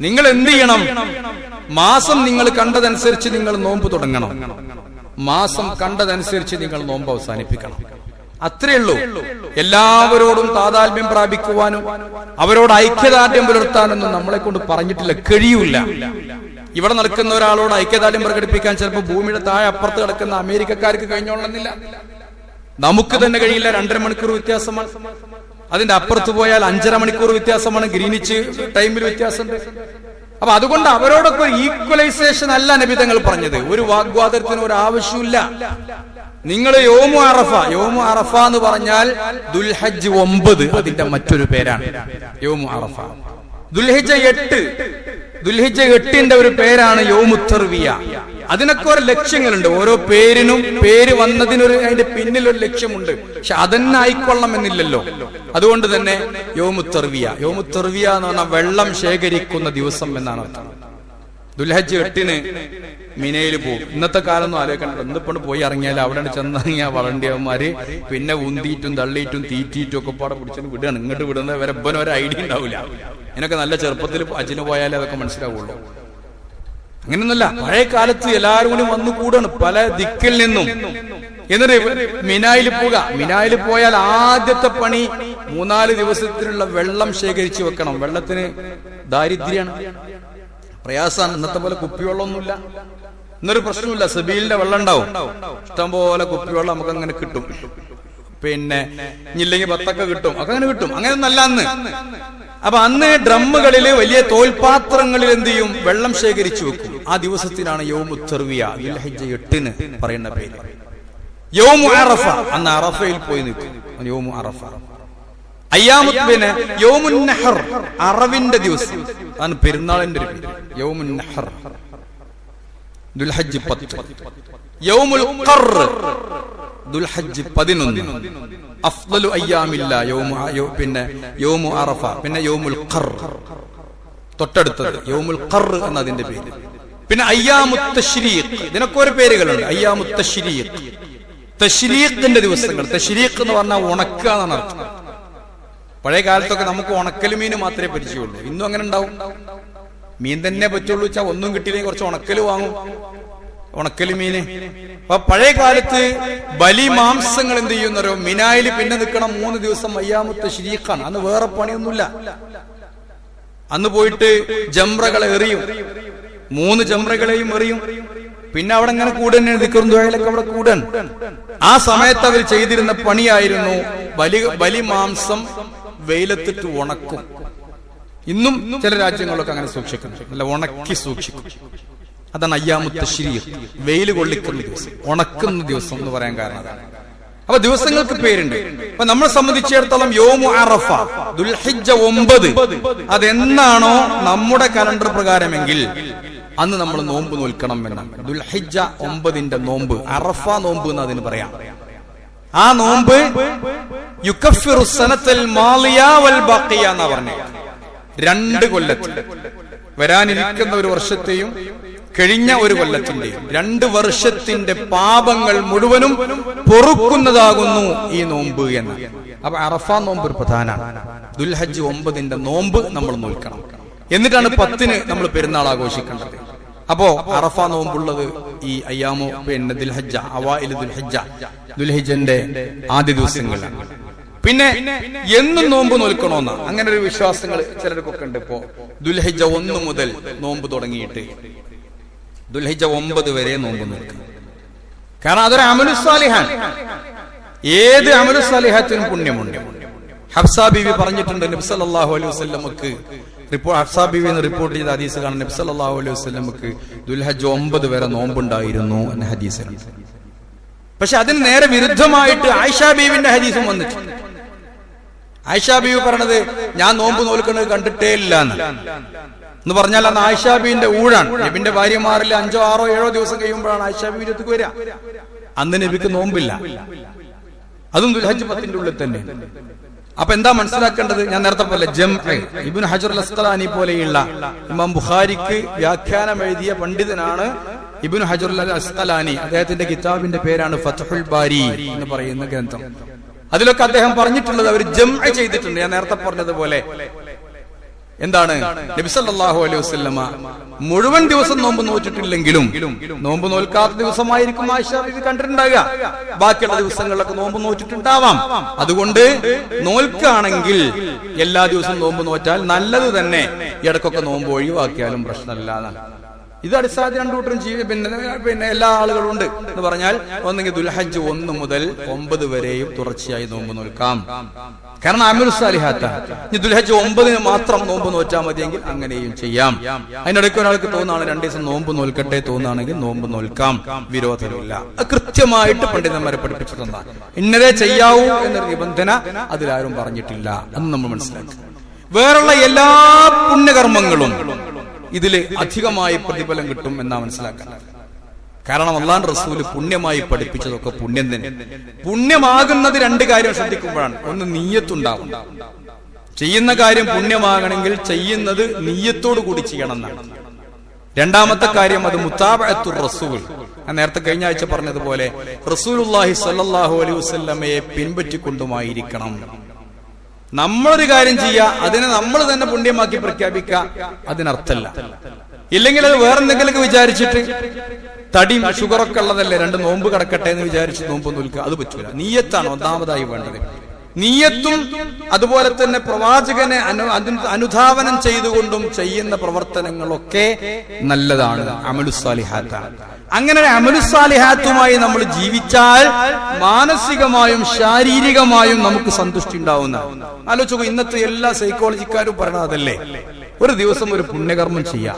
നിങ്ങൾ എന്ത് ചെയ്യണം? മാസം നിങ്ങൾ കണ്ടതനുസരിച്ച് നിങ്ങൾ നോമ്പ് തുടങ്ങണം. മാസം കണ്ടതനുസരിച്ച് നിങ്ങൾ നോമ്പ് അവസാനിപ്പിക്കണം. അത്രേ ഉള്ളൂ. എല്ലാവരോടും താതാത്മ്യം പ്രാപിക്കുവാനും അവരോട് ഐക്യദാർഢ്യം പുലർത്താനൊന്നും നമ്മളെ കൊണ്ട് പറഞ്ഞിട്ടില്ല, കഴിയൂല. ഇവിടെ നടക്കുന്ന ഒരാളോട് ഐക്യദാർഢ്യം പ്രകടിപ്പിക്കാൻ ചിലപ്പോൾ ഭൂമിയുടെ താഴെ അപ്പുറത്ത് കിടക്കുന്ന അമേരിക്കക്കാർക്ക് കഴിഞ്ഞോളന്നില്ല. നമുക്ക് തന്നെ കഴിയില്ല. 2.5 മണിക്കൂർ വ്യത്യാസമാണ്. അതിന്റെ അപ്പുറത്ത് പോയാൽ 5.5 മണിക്കൂർ വ്യത്യാസമാണ്. ഗ്രീനിച്ച് ടൈമിൽ വ്യത്യാസമുണ്ട്. അപ്പൊ അതുകൊണ്ട് അവരോടൊക്കെ ഈക്വലൈസേഷൻ അല്ല നബി തങ്ങൾ പറഞ്ഞത്. ഒരു വാഗ്വാദത്തിന് ഒരു ആവശ്യമില്ല. നിങ്ങൾ യൗമു അറഫ, യൗമു അറഫ എന്ന് പറഞ്ഞാൽ ദുൽഹജ്ജ് 9 അതിന്റെ മറ്റൊരു പേരാണ് യൗമു അറഫ. ദുൽഹിജ്ജ 8 ഒരു പേരാണ് യൗമു തർവിയ. അതിനൊക്കെ ഒരു ലക്ഷ്യങ്ങളുണ്ട്. ഓരോ പേരിനും പേര് വന്നതിനൊരു അതിന്റെ പിന്നിലൊരു ലക്ഷ്യമുണ്ട്. പക്ഷെ അതന്നെ ആയിക്കൊള്ളണമെന്നില്ലല്ലോ. അതുകൊണ്ട് തന്നെ യൗമു തർവിയ, യൗമു തർവിയ എന്ന് പറഞ്ഞാൽ വെള്ളം ശേഖരിക്കുന്ന ദിവസം എന്നാണ് അർത്ഥം. ദുൽഹജ്ജ് 8 മിനയിൽ പോകും. ഇന്നത്തെ കാലം ആലോചിക്കണ്ട. ഇന്നിപ്പോൾ പോയി ഇറങ്ങിയാൽ അവിടെ ചെന്നിറങ്ങിയ വളണ്ടിയന്മാര് പിന്നെ ഉന്തിയിട്ടും തള്ളിയിട്ടും തീറ്റിയിട്ടും ഒക്കെ പാടെ പിടിച്ചു വിടുകയാണ്. ഇങ്ങോട്ട് വിടുന്നത് വരെ ഒരു ഐഡിയ ഉണ്ടാവില്ല. ഇതിനൊക്കെ നല്ല ചെറുപ്പത്തിൽ അജിന് പോയാലേ അതൊക്കെ മനസ്സിലാവുള്ളൂ. അങ്ങനെയൊന്നുമല്ല. പഴയ കാലത്ത് എല്ലാവരും കൂടി വന്നു കൂടാണ് പല ദിക്കിൽ നിന്നും. എന്നിട്ട് മിനായിൽ പോവുക. മിനായിൽ പോയാൽ ആദ്യത്തെ പണി 3-4 ദിവസത്തിനുള്ള വെള്ളം ശേഖരിച്ചു വെക്കണം. വെള്ളത്തിന് ദാരിദ്ര്യാണ്, പ്രയാസമാണ്. ഇന്നത്തെ പോലെ കുപ്പിവെള്ളമൊന്നുമില്ല. ഇന്നൊരു പ്രശ്നമില്ല. സബീലിന്റെ വെള്ളം ഉണ്ടാവും. ഇഷ്ടംപോലെ കുപ്പിവെള്ളം നമുക്ക് അങ്ങനെ കിട്ടും. പിന്നെ ഇല്ലെങ്കിൽ 10 കിട്ടും. ഒക്കെ അങ്ങനെ കിട്ടും. അങ്ങനെയൊന്നല്ല അന്ന്. അപ്പൊ അന്ന് ഡ്രമ്മുകളില് വലിയ തോൽപാത്രങ്ങളിൽ എന്ത് ചെയ്യും? വെള്ളം ശേഖരിച്ചു വെക്കും. ആ ദിവസത്തിനാണ് യൗമു തർവിയ, ദുൽഹിജ്ജ 8 പറയുന്ന പേര്. യൗമു അറഫ, അന്ന് അറഫയിൽ പോയി നിൽക്കും. യൗമു അറഫ. അയ്യാമുദ്ദിന് യൗമുൻ നഹർ, അറവിന്റെ ദിവസം. അതാണ് പെരുന്നാളിന്റെ ഒരു പേര്. യൗമുൻ നഹർ, ദുൽഹജ്ജ് 10. യൗമുൽ ഖർ, ദുൽഹജ്ജ് 11. അഫ്ളലു അയ്യാമില്ല പിന്നെ യൗമു അറഫ, പിന്നെ യൗമുൽ ഖർ തൊട്ടടുത്തത് യൗമുൽ ഖർ എന്നതിന്റെ പേര്. പിന്നെ അയ്യാമുത് തശ്രീഖ്, ഇതിനൊക്കെ ഒരു പേരുകളുണ്ട്. അയ്യാമുത് തശ്രീഖ്, തശ്രീഖിന്റെ ദിവസങ്ങൾ. തശ്രീഖ് എന്ന് പറഞ്ഞാൽ ഉണക്കുക എന്നാണ് അർത്ഥം. പഴയ കാലത്തൊക്കെ നമുക്ക് ഉണക്കൽ മീൻ മാത്രമേ പരിചയമുള്ളൂ. ഇന്നും അങ്ങനെ ഉണ്ടാവും. മീൻ തന്നെ പറ്റുള്ളൂ വെച്ചാൽ ഒന്നും കിട്ടിയില്ലെങ്കിൽ കുറച്ച് ഉണക്കല് വാങ്ങും, ഉണക്കല് മീന്. അപ്പൊ പഴയ കാലത്ത് ബലി മാംസങ്ങൾ എന്ത് ചെയ്യുന്നവരോ മിനായിൽ പിന്നെ നിൽക്കണം 3 ദിവസം. അയ്യാമുത്ത് ശരീഖാണ്. അന്ന് വേറെ പണിയൊന്നുമില്ല. അന്ന് പോയിട്ട് ജംറകളെ എറിയും. 3 ജംറകളെയും എറിയും. പിന്നെ അവിടെ ഇങ്ങനെ കൂടൻ ദിക്റും അവിടെ കൂടൻ. ആ സമയത്ത് അവർ ചെയ്തിരുന്ന പണിയായിരുന്നു ബലി മാംസം വെയിലത്തിട്ട് ഉണക്കും. ഇന്നും ചില രാജ്യങ്ങളൊക്കെ അങ്ങനെ സൂക്ഷിക്കുന്നു. അല്ല, ഉണക്കി സൂക്ഷിക്കും. അതാണ് അയ്യാമുത്ത് തശ്രീഖ്, വെയിൽ കൊള്ളിക്കുന്ന ദിവസം, ഉണക്കുന്ന ദിവസം എന്ന് പറയാൻ കാരണം അതാണ്. അപ്പൊ ദിവസങ്ങൾക്ക് പേരുണ്ട്. അപ്പൊ നമ്മളെ സംബന്ധിച്ചിടത്തോളം യൗമു അറഫ, ദുൽഹിജ്ജ 9, അതെന്നാണോ നമ്മുടെ കലണ്ടർ പ്രകാരമെങ്കിൽ അന്ന് നമ്മൾ നോമ്പ് നോൽക്കണം എന്നാണ്. ദുൽഹിജ്ജ 9 നോമ്പ്, അറഫ നോമ്പ് എന്ന് അതിന് പറയാം. ആ നോമ്പ് യുകഫിറു സനത്തൽ മാളിയ വൽ ബാഖിയ എന്നാ പറഞ്ഞത്. 2 കൊല്ലത്തിൽ വരാനിരിക്കുന്ന ഒരു വർഷത്തെയും കഴിഞ്ഞ ഒരു കൊല്ലത്തിന്റെയും 2 വർഷത്തിന്റെ പാപങ്ങൾ മുഴുവനും പൊറുക്കുന്നതാകുന്നു ഈ നോമ്പ് എന്ന്. അപ്പൊ അറഫ നോമ്പ് ഒരു പ്രധാനമാണ്. ദുൽഹജ്ജ് 9 നോമ്പ് നമ്മൾ നോൽക്കണം. എന്നിട്ടാണ് 10 നമ്മൾ പെരുന്നാൾ ആഘോഷിക്കേണ്ടത്. അപ്പോ അറഫ നോമ്പുള്ളത് ഈ അയ്യാമു പിന്നെ ദുൽഹജ്ജ, അവ്വാഇൽ ദുൽഹജ്ജ, ദുൽഹിജ്ജന്റെ ആദ്യ ദിവസങ്ങളിലാണ്. പിന്നെ എന്നും നോമ്പ് നോൽക്കണമെന്ന അങ്ങനെ ഒരു വിശ്വാസങ്ങൾ ചിലർക്കൊക്കെ ഉണ്ട്. ഇപ്പോ ദുൽഹിജ്ജ 1 മുതൽ നോമ്പ് തുടങ്ങിയിട്ട് ദുൽഹിജ്ജ 9 വരെ നോമ്പ് നോൽക്കണം. കാരണം അതൊരു അമലു സാലിഹാണ്. ഏത് അമലു സാലിഹാത്തിനും പുണ്യമുണ്ട്. ഹഫ്സ ബീവി പറഞ്ഞിട്ടുണ്ട് നബി സല്ലല്ലാഹു അലൈഹി വസല്ലമക്ക് ഹഫ്സ ബീവി എന്ന് റിപ്പോർട്ട് ചെയ്ത ഹദീസ് കാണാൻ നബി സല്ലല്ലാഹു അലൈഹി വസല്ലമക്ക് ദുൽഹജ്ജ് 9 വരെ നോമ്പുണ്ടായിരുന്നു എന്ന ഹദീസിലുണ്ട്. പക്ഷെ അതിന് നേരെ വിരുദ്ധമായിട്ട് ആയിഷ ബീവിന്റെ ഹദീസും വന്നിട്ടുണ്ട്. ആയിഷ ബീവി പറഞ്ഞത് ഞാൻ നോമ്പ് നോൽക്കുന്നത് കണ്ടിട്ടേ ഇല്ല എന്ന് പറഞ്ഞാൽ അന്ന് ആയിഷ ബീവിന്റെ ഊഴാണ്. നബിന്റെ ഭാര്യമാരിൽ 5, 6, 7 ദിവസം കഴിയുമ്പോഴാണ് ആയിഷ ബീവിന്റെ അടുത്തേക്ക് വരിക. അന്ന് നബിക്ക് നോമ്പില്ല, അതും ദുൽഹജ്ജ് 10ന്റെ ഉള്ളിൽ തന്നെ. അപ്പൊ എന്താ മനസ്സിലാക്കേണ്ടത്? ഞാൻ നേരത്തെ പോലെ ഇബ്നു ഹജർ അൽ അസ്ഖലാനി പോലെയുള്ള ഇമാം ബുഖാരിക്ക് വ്യാഖ്യാനം എഴുതിയ പണ്ഡിതനാണ് ഇബ്നു ഹജർ അൽ അസ്ഖലാനി. അദ്ദേഹത്തിന്റെ കിതാബിന്റെ പേരാണ് ഫത്ഹുൽ ബാരി എന്ന് പറയുന്ന ഗ്രന്ഥം. അതിലൊക്കെ അദ്ദേഹം പറഞ്ഞിട്ടുള്ളത് അവർ ജംഅ ചെയ്തിട്ടുണ്ട്. ഞാൻ നേരത്തെ പറഞ്ഞതുപോലെ എന്താണ്, നബി സല്ലല്ലാഹു അലൈഹി വസല്ലമ മുഴുവൻ ദിവസം നോമ്പ് നോറ്റിട്ടില്ലെങ്കിലും നോമ്പ് നോൽക്കാത്ത ദിവസമായിരിക്കും ആയിഷ ബീവി കണ്ടിട്ടുണ്ടാകുക. ബാക്കിയുള്ള ദിവസങ്ങളിലൊക്കെ നോമ്പ് നോറ്റിട്ടുണ്ടാവാം. അതുകൊണ്ട് നോൽക്കുകയാണെങ്കിൽ എല്ലാ ദിവസവും നോമ്പ് നോറ്റാൽ നല്ലത് തന്നെ. ഇടക്കൊക്കെ നോമ്പ് ഒഴിവാക്കിയാലും പ്രശ്നമില്ല. ഇത് അടിസ്ഥാനത്തിൽ രണ്ടു കൂട്ടരും പിന്നെ എല്ലാ ആളുകളും ഉണ്ട് എന്ന് പറഞ്ഞാൽ ഒന്നെങ്കിൽ ദുൽഹജ്ജ് 1 മുതൽ 9 വരെയും തുടർച്ചയായി നോമ്പ് നോൽക്കാം. കാരണം അമലു സാലിഹാത്താണ്. ഇനി ദുൽഹജ്ജ് 9 മാത്രം നോമ്പ് നോറ്റാൽ മതിയെങ്കിൽ അങ്ങനെയും ചെയ്യാം. അതിനിടയ്ക്ക് ഒരാൾക്ക് തോന്നാണ് 2 ദിവസം നോമ്പ് നോൽക്കട്ടെ തോന്നാണെങ്കിൽ നോമ്പ് നോൽക്കാം, വിരോധമില്ല. കൃത്യമായിട്ട് പണ്ഡിതന്മാരെ പഠിപ്പിച്ചിട്ടുണ്ടാകും. ഇന്നതേ ചെയ്യാവൂ എന്നൊരു നിബന്ധന അതിലാരും പറഞ്ഞിട്ടില്ല എന്ന് നമ്മൾ മനസ്സിലാക്കി. വേറുള്ള എല്ലാ പുണ്യകർമ്മങ്ങളും ഇതില് അധികമായി പ്രതിഫലം കിട്ടും എന്നാ മനസ്സിലാക്കുന്നത്. കാരണം അല്ലാഹുവിന്റെ റസൂല് പുണ്യമായി പഠിപ്പിച്ചതൊക്കെ പുണ്യം തന്നെ. പുണ്യമാകുന്നത് 2 കാര്യം ശ്രദ്ധിക്കുമ്പോഴാണ്. ഒന്ന്, നീയത്തുണ്ടാവും. ചെയ്യുന്ന കാര്യം പുണ്യമാകണമെങ്കിൽ ചെയ്യുന്നത് നീയത്തോടു കൂടി ചെയ്യണം എന്നാണ്. രണ്ടാമത്തെ കാര്യം അത് മുതാബഅത്തുർ റസൂൽ. ഞാൻ നേരത്തെ കഴിഞ്ഞ ആഴ്ച പറഞ്ഞതുപോലെ റസൂലുള്ളാഹി സ്വല്ലല്ലാഹു അലൈഹി വസല്ലമയെ പിൻപറ്റിക്കൊണ്ടുമായിരിക്കണം. നമ്മളൊരു കാര്യം ചെയ്യുക, അതിനെ നമ്മൾ തന്നെ പുണ്യമാക്കി പ്രഖ്യാപിക്കുക, അതിനർത്ഥമല്ല. ഇല്ലെങ്കിൽ അത് വേറെന്തെങ്കിലുമൊക്കെ വിചാരിച്ചിട്ട് തടിയും ഷുഗറൊക്കെ ഉള്ളതല്ലേ 2 നോമ്പ് കിടക്കട്ടെ എന്ന് വിചാരിച്ച് നോമ്പ് നോൽക്കുക, അത് പറ്റൂല. നീയത്താണ് ഒന്നാമതായി വേണ്ടത്. നീയത്തും അതുപോലെ തന്നെ പ്രവാചകനെ അനുധാവനം ചെയ്തുകൊണ്ടും ചെയ്യുന്ന പ്രവർത്തനങ്ങളൊക്കെ നല്ലതാണ്, അമലുസ്സാലിഹാത്താണ്. അങ്ങനെ അമലുസ്സാലിഹാത്തുമായി നമ്മൾ ജീവിച്ചാൽ മാനസികമായും ശാരീരികമായും നമുക്ക് സന്തുഷ്ടി ഉണ്ടാവുന്ന. ആലോചിച്ചു, ഇന്നത്തെ എല്ലാ സൈക്കോളജിക്കാരും പറയണതല്ലേ, ഒരു ദിവസം ഒരു പുണ്യകർമ്മം ചെയ്യാം,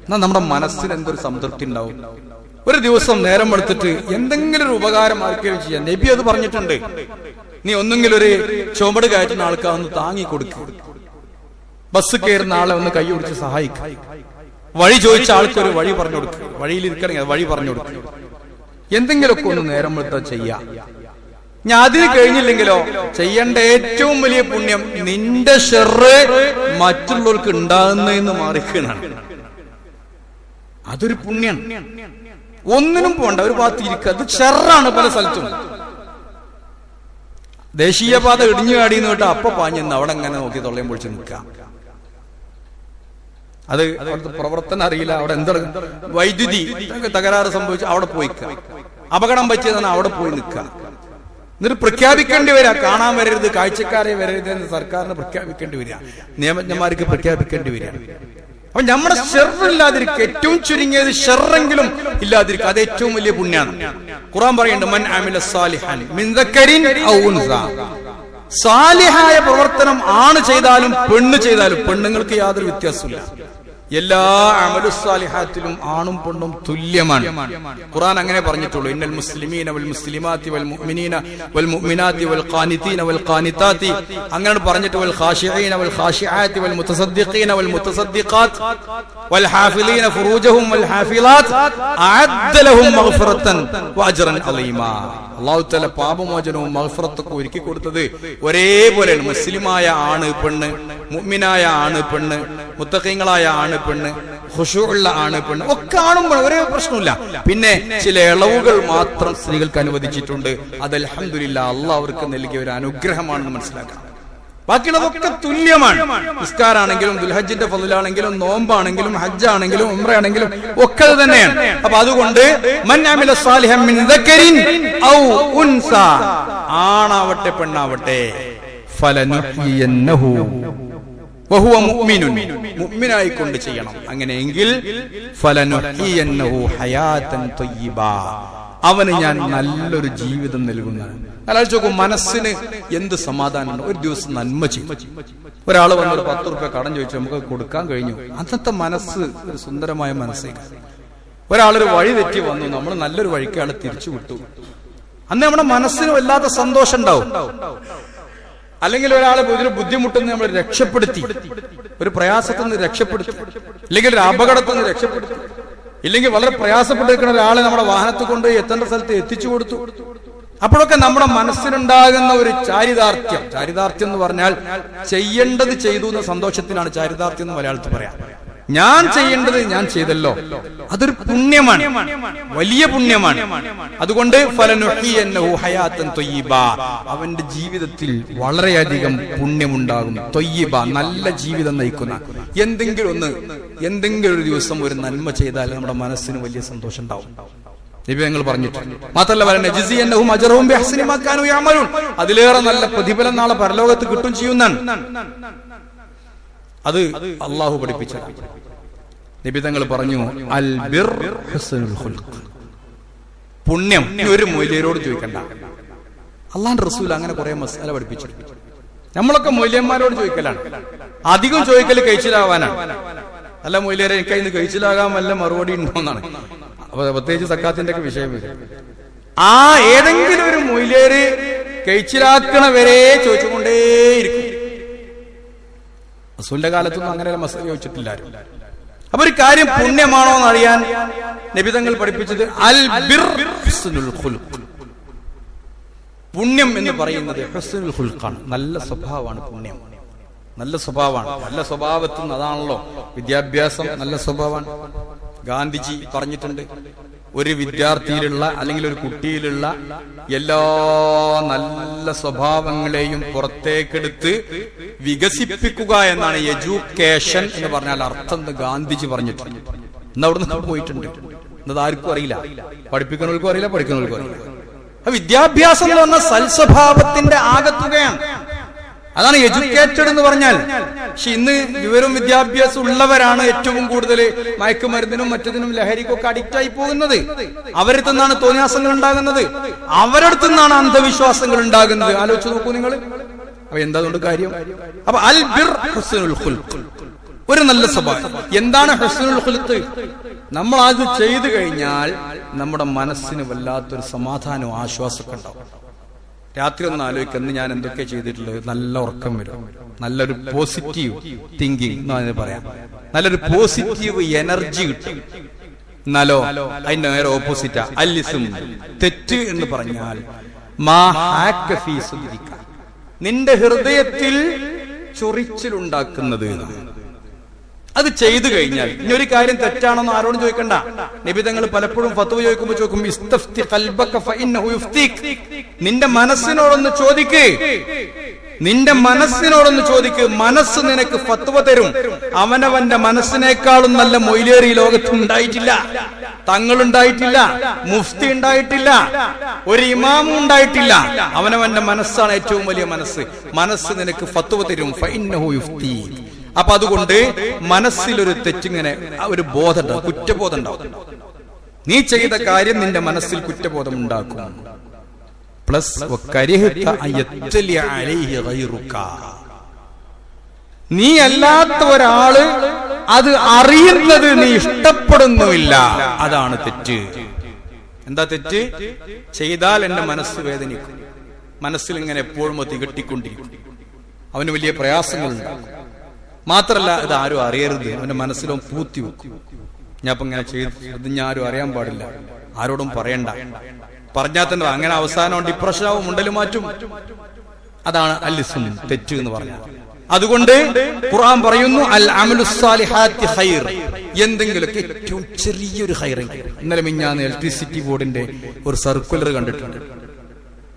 എന്നാൽ നമ്മുടെ മനസ്സിന് എന്തൊരു സംതൃപ്തി ഉണ്ടാവും. ഒരു ദിവസം നേരം എടുത്തിട്ട് എന്തെങ്കിലും ഒരു ഉപകാരം ആർക്കെങ്കിലും ചെയ്യാം. നബി അത് പറഞ്ഞിട്ടുണ്ട്. നീ ഒന്നെങ്കിലും ഒരു ചുമട് കയറ്റുന്ന ആൾക്കാർ ഒന്ന് താങ്ങി കൊടുക്കുക, ബസ് കയറുന്ന ആളെ ഒന്ന് കൈ പിടിച്ച് സഹായിക്കുക, വഴി ചോദിച്ച ആൾക്കൊരു വഴി പറഞ്ഞു കൊടുക്കുക, വഴിയിൽ ഇരിക്കണമെങ്കിൽ വഴി പറഞ്ഞു കൊടുക്കുക, എന്തെങ്കിലുമൊക്കെ ഒന്ന് നേരം എടുത്താൽ ചെയ്യാം. ഞാൻ അതിന് കഴിഞ്ഞില്ലെങ്കിലോ ചെയ്യേണ്ട ഏറ്റവും വലിയ പുണ്യം നിന്റെ ഷെറ് മറ്റുള്ളവർക്ക് ഉണ്ടാകുന്നതെന്ന് മാറിക്കാനാണ്. അതൊരു പുണ്യാണ്. ഒന്നിനും പോണ്ട, ഒരു ഭാഗത്ത് ഇരിക്കുക. അത് ഷെറാണ് പല സ്ഥലത്തും. ദേശീയപാത ഇടിഞ്ഞു കാടിന്ന് കേട്ടോ അപ്പൊ പാഞ്ഞെന്ന് അവിടെ അങ്ങനെ നോക്കി തൊള്ളയും പൊളിച്ച് നിൽക്കാം. അത് അവിടുത്തെ പ്രവർത്തനം അറിയില്ല. അവിടെ എന്താണ് വൈദ്യുതി തകരാറ് സംഭവിച്ചു അവിടെ പോയി അപകടം പറ്റിയതാണ് അവിടെ പോയി നിൽക്കുക. എന്നിട്ട് പ്രഖ്യാപിക്കേണ്ടി വരിക, കാണാൻ വരരുത്, കാഴ്ചക്കാരെ വരരുത് എന്ന് സർക്കാരിന് പ്രഖ്യാപിക്കേണ്ടി വരിക, നിയമജ്ഞന്മാർക്ക് പ്രഖ്യാപിക്കേണ്ടി വരിക. അപ്പൊ നമ്മുടെ ഷെറില്ലാതിരിക്കുക, ഏറ്റവും ചുരുങ്ങിയത് ഷെറെങ്കിലും ഇല്ലാതിരിക്കുക, അത് ഏറ്റവും വലിയ പുണ്യാണ്. ഖുർആൻ പറയുന്നുണ്ട്, മൻ അമില സാലിഹൻ മിൻ ദക്കരിൻ ഔ ഉൻസ. സാലിഹായ പ്രവർത്തനം ആണ് ചെയ്താലും പെണ്ണ് ചെയ്താലും പെണ്ണുങ്ങൾക്ക് യാതൊരു വ്യത്യാസമില്ല. എല്ലാ അമലുസ്സാലിഹാത്തിലും ആണും പെണ്ണും തുല്യമാണ്. ഖുർആൻ അങ്ങനെ പറഞ്ഞിട്ടുള്ളൂ. ഇന്നൽ മുസ്ലിമീന വൽ മുസ്ലിമാത്തി വൽ മുഅ്മിനീന വൽ മുഅ്മിനാത്തി വൽ ഖാനിതീന വൽ ഖാനിതാത്തി അങ്ങനെ പറഞ്ഞിട്ട് വൽ ഖാശിഈന വൽ ഖാശിആത്തി വൽ മുതസദ്ദിഖീന വൽ മുതസദ്ദിഖാത്ത് വൽ ഹാഫിളീന ഫുറൂജഹും വൽ ഹാഫിളാത്ത് അഅദ്ദ ലഹും മഗ്ഫിറതൻ വഅജ്റൻ അളീമാ. അല്ലാഹു തആല പാപമോചനവും മഗ്ഫിറത്തൊക്കെ ഒരുക്കി കൊടുത്തത് ഒരേപോലെയാണ്. മുസ്ലിമായ ആണ് പെണ്ണ്, മുഅ്മിനായ ആണ് പെണ്ണ്, മുത്തഖീങ്ങളായ ആണ് പെണ്ണ്, ഖുശൂഉള്ള ആണ് പെണ്ണ്, ഒക്കെ ആണുമ്പോൾ ഒരേ പ്രശ്നമില്ല. പിന്നെ ചില ഇളവുകൾ മാത്രം സ്ത്രീകൾക്ക് അനുവദിച്ചിട്ടുണ്ട്. അത് അൽഹംദുലില്ലാഹ് അല്ലാഹ് അവർക്ക് നൽകിയ ഒരു അനുഗ്രഹമാണെന്ന് മനസ്സിലാക്കണം. ബാക്കിയുള്ളതൊക്കെ തുല്യമാണ്. നിസ്കാരാണെങ്കിലും ദുൽഹജ്ജിന്റെ ഫളലാണെങ്കിലും നോമ്പാണെങ്കിലും ഹജ്ജാണെങ്കിലും ഉംറയാണെങ്കിലും ഒക്കെ തന്നെയാണ്. അപ്പൊ അതുകൊണ്ട് മൻ അമില സാലിഹൻ മിൻ ദക്കരിൻ ഔ ഉൻസ, ആണാവട്ടെ പെണ്ണാവട്ടെ, ഫലനുഹ്യിയന്നഹു വഹുവ മുഅ്മിനുൻ, മുഅ്മിനായി കൊണ്ട് ചെയ്യണം. അങ്ങനെയെങ്കിൽ ഫലനുഹ്യിയന്നഹു ഹയാതൻ ത്വയ്യിബ, അവന് ഞാൻ നല്ലൊരു ജീവിതം നൽകുന്നതാണ്. ആലോചിച്ച് നോക്കും, മനസ്സിന് എന്ത് സമാധാനമുണ്ട്. ഒരു ദിവസം നന്മ ചെയ്യും. ഒരാൾ വന്നൊരു 10 റുപ്യ കടം ചോദിച്ചു, നമുക്ക് കൊടുക്കാൻ കഴിഞ്ഞു. അന്നത്തെ മനസ്സ് ഒരു സുന്ദരമായ മനസ്സേക്ക്. ഒരാളൊരു വഴി തെറ്റി വന്നു, നമ്മൾ നല്ലൊരു വഴിക്ക് ആൾ തിരിച്ചു വിട്ടു, അന്ന് നമ്മുടെ മനസ്സിന് വല്ലാത്ത സന്തോഷം ഉണ്ടാവും. അല്ലെങ്കിൽ ഒരാളെ ഒരു ബുദ്ധിമുട്ടിൽ നിന്ന് നമ്മൾ രക്ഷപ്പെടുത്തി, ഒരു പ്രയാസത്തിൽ നിന്ന് രക്ഷപ്പെടുത്തി, ഇല്ലെങ്കിൽ ഒരു അപകടത്തിൽ നിന്ന് രക്ഷപ്പെടുത്തി, ഇല്ലെങ്കിൽ വളരെ പ്രയാസപ്പെട്ടിരിക്കുന്ന ഒരാളെ നമ്മുടെ വാഹനത്തിൽ കൊണ്ട് എത്തേണ്ട സ്ഥലത്ത് എത്തിച്ചു കൊടുത്തു. അപ്പോഴൊക്കെ നമ്മുടെ മനസ്സിലുണ്ടാകുന്ന ഒരു ചാരിതാർത്ഥ്യം എന്ന് പറഞ്ഞാൽ ചെയ്യേണ്ടത് ചെയ്തു എന്ന സന്തോഷത്തിനാണ് ചാരിതാർത്ഥ്യം എന്ന് മലയാളത്തിൽ പറയാം. ഞാൻ ചെയ്യേണ്ടത് ഞാൻ ചെയ്തല്ലോ, അതൊരു പുണ്യമാണ്, വലിയ പുണ്യമാണ്. അതുകൊണ്ട് ഫലനുഹ്യിയന്നഹു ഹയാത്തൻ ത്വയ്യിബ, അവന്റെ ജീവിതത്തിൽ വളരെയധികം പുണ്യമുണ്ടാകും. ത്വയ്യിബ, നല്ല ജീവിതം നയിക്കുന്ന. എന്തെങ്കിലും ഒരു ദിവസം ഒരു നന്മ ചെയ്താൽ നമ്മുടെ മനസ്സിന് വലിയ സന്തോഷം ഉണ്ടാവും. നബി ഞങ്ങൾ പറഞ്ഞിട്ടുണ്ട്. മാത്രമല്ല നജ്സിയന്നഹും അജ്റഹും ബിഅഹ്സനി മാ കാനൂ യഅമലൂൻ, അതിലേറെ നല്ല പ്രതിഫലം നാളെ പരലോകത്ത് കിട്ടും ചെയ്യുന്നതാണ്. അത് അള്ളാഹു പഠിപ്പിച്ചതാണ്. നബി തങ്ങൾ പറഞ്ഞു അൽ ബിർ ഹുസ്നുൽ ഖുൽഖ്, പുണ്യം. ഒരു മൊയ്ലിയരോട് ചോദിക്കണ്ട, അള്ളാഹുവിന്റെ റസൂൽ അങ്ങനെ കുറെ മസാല പഠിപ്പിച്ചു. നമ്മളൊക്കെ മൊയ്ലിയന്മാരോട് ചോദിക്കലാണ്, അധികം ചോദിക്കൽ കഴിച്ചിലാവാനാണ്. അല്ല മൊയ്ലിയരെ എനിക്ക് അതിന് കഴിച്ചിലാകാൻ വല്ല മറുപടി ഉണ്ടോന്നാണ്. അപ്പൊ പ്രത്യേകിച്ച് സക്കാത്തിന്റെ ഒക്കെ വിഷയം വരും. ആ ഏതെങ്കിലും ഒരു മൊയ്ലിയര് കഴിച്ചിലാക്കണവരെ ചോദിച്ചുകൊണ്ടേയിരിക്കും. റസൂലിന്റെ കാലത്തൊന്നും അങ്ങനെ മസാല ചോദിച്ചിട്ടില്ല. അപ്പൊ ഒരു കാര്യം പുണ്യമാണോ എന്ന് അറിയാൻ നബി തങ്ങൾ പഠിപ്പിച്ചത് അൽ ബിർ ഹുസ്നുൽ ഖുൽഖ്, പുണ്യം എന്ന് പറയുന്നത് ഹുസ്നുൽ ഖുൽഖാണ്, നല്ല സ്വഭാവമാണ് പുണ്യം. നല്ല സ്വഭാവമാണ്. നല്ല സ്വഭാവത്തിൽ നിന്ന് അതാണല്ലോ വിദ്യാഭ്യാസം, നല്ല സ്വഭാവമാണ്. ഗാന്ധിജി പറഞ്ഞിട്ടുണ്ട്, ഒരു വിദ്യാർത്ഥിയിലുള്ള അല്ലെങ്കിൽ ഒരു കുട്ടിയിലുള്ള എല്ലാ നല്ല സ്വഭാവങ്ങളെയും പുറത്തേക്കെടുത്ത് വികസിപ്പിക്കുക എന്നാണ് എഡ്യൂക്കേഷൻ എന്ന് പറഞ്ഞാൽ അർത്ഥം എന്ന് ഗാന്ധിജി പറഞ്ഞിട്ടുണ്ട്. ഇന്ന് അവിടെ നിന്ന് പോയിട്ടുണ്ട്. എന്നത് ആർക്കും അറിയില്ല, പഠിപ്പിക്കുന്നവർക്കും അറിയില്ല, പഠിക്കുന്നവർക്കും അറിയില്ല. വിദ്യാഭ്യാസം എന്ന് പറഞ്ഞാൽ സൽസ്വഭാവത്തിന്റെ ആകത്തുകയാണ്. അതാണ് എഡ്യൂക്കേറ്റഡ് എന്ന് പറഞ്ഞാൽ. പക്ഷെ ഇന്ന് വിവരവും വിദ്യാഭ്യാസം ഉള്ളവരാണ് ഏറ്റവും കൂടുതൽ മയക്കുമരുന്നിനും മറ്റതിനും ലഹരിക്കൊക്കെ അഡിക്റ്റ് ആയി പോകുന്നത്. അവരിൽ നിന്നാണ് തോന്നിയാസങ്ങൾ ഉണ്ടാകുന്നത്, അവരടുത്തു നിന്നാണ് അന്ധവിശ്വാസങ്ങൾ ഉണ്ടാകുന്നത്. ആലോചിച്ച് നോക്കൂ നിങ്ങൾ. അപ്പൊ എന്താ കൊണ്ട് കാര്യം? അപ്പൊ അൽ ബിർ ഹുസ്നുൽ ഖുൽഖ്, ഒരു നല്ല സ്വഭാവം. എന്താണ് ഹുസ്നുൽ ഖുൽഖ്? നമ്മൾ അത് ചെയ്തു കഴിഞ്ഞാൽ നമ്മുടെ മനസ്സിന് വല്ലാത്തൊരു സമാധാനവും ആശ്വാസമൊക്കെ ഉണ്ടാവും. രാത്രി ഒന്ന് ആലോചിക്കുക, എന്ന് ഞാൻ എന്തൊക്കെ ചെയ്തിട്ടുള്ളത്. നല്ല ഉറക്കം വരും, നല്ലൊരു പോസിറ്റീവ് തിങ്കിങ് എന്ന് പറയാം, നല്ലൊരു പോസിറ്റീവ് എനർജി കിട്ടും. എന്നാലോ അതിന്റെ നേരെ ഓപ്പോസിറ്റാ അല്ലിസും, തെറ്റ് എന്ന് പറഞ്ഞാൽ മാ ഹാക ഫീ സുദ്രിക, നിന്റെ ഹൃദയത്തിൽ ചൊറിച്ചിലുണ്ടാക്കുന്നത്. അത് ചെയ്തു കഴിഞ്ഞാൽ ഇനി ഒരു കാര്യം തെറ്റാണെന്ന് ആരോടും ചോദിക്കണ്ട. നബി തങ്ങൾ പലപ്പോഴും ഫത്വ ചോദിക്കും, ഇസ്തഫ്തി ഖൽബക ഫഇന്നഹു യുഫ്തിക്, നിന്റെ മനസ്സിനോടൊന്ന് ചോദിക്ക്, നിന്റെ മനസ്സിനോടൊന്ന് ചോദിക്ക്, മനസ്സ് നിനക്ക് ഫത്വ തരും. അവനവന്റെ മനസ്സിനേക്കാളും നല്ല മൊയ്ലിയർ ഈ ലോകത്ത് ഉണ്ടായിട്ടില്ല, തങ്ങളുണ്ടായിട്ടില്ല, മുഫ്തി ഉണ്ടായിട്ടില്ല, ഒരു ഇമാമും ഉണ്ടായിട്ടില്ല. അവനവന്റെ മനസ്സാണ് ഏറ്റവും വലിയ മനസ്സ്. മനസ്സ് നിനക്ക് ഫത്വ തരും. ഫഇന്നഹു യുഫ്തിക്. അപ്പൊ അതുകൊണ്ട് മനസ്സിലൊരു തെറ്റിങ്ങനെ ഒരു ബോധം, കുറ്റബോധം ഉണ്ടാവും. നീ ചെയ്ത കാര്യം നിന്റെ മനസ്സിൽ കുറ്റബോധം ഉണ്ടാക്കും. പ്ലസ് നീ അല്ലാത്ത ഒരാള് അത് അറിയുന്നത് നീ ഇഷ്ടപ്പെടുന്നുമില്ല, അതാണ് തെറ്റ്. എന്താ തെറ്റ്? ചെയ്താൽ എന്റെ മനസ്സ് വേദനിക്കും, മനസ്സിൽ ഇങ്ങനെ എപ്പോഴും തികട്ടിക്കൊണ്ടിരിക്കും, അവന് വലിയ പ്രയാസങ്ങളുണ്ടാകും. മാത്രല്ല ഇത് ആരും അറിയരുത്, അവന്റെ മനസ്സിലോ പൂത്തി വെക്കും. ഞാൻ ഇപ്പൊ ഇങ്ങനെ ചെയ്ത് ഞാൻ ആരും അറിയാൻ പാടില്ല, ആരോടും പറയണ്ട. പറഞ്ഞാൽ തന്നെ അങ്ങനെ അവസാനം ഡിപ്രഷനാവും, മുണ്ടല് മാറ്റും. അതാണ് അല്ലിസും, തെറ്റ് എന്ന് പറഞ്ഞാൽ. അതുകൊണ്ട് ഖുർആൻ പറയുന്നു അൽ അമലുസ്സാലിഹാത്തി ഖൈർ, എന്തെങ്കിലുമൊക്കെ ഏറ്റവും ചെറിയൊരു ഖൈറെങ്കിലും. ഇന്നലെ മിഞ്ഞാന്ന് ഇലക്ട്രിസിറ്റി ബോർഡിന്റെ ഒരു സർക്കുലർ കണ്ടിട്ടുണ്ട്.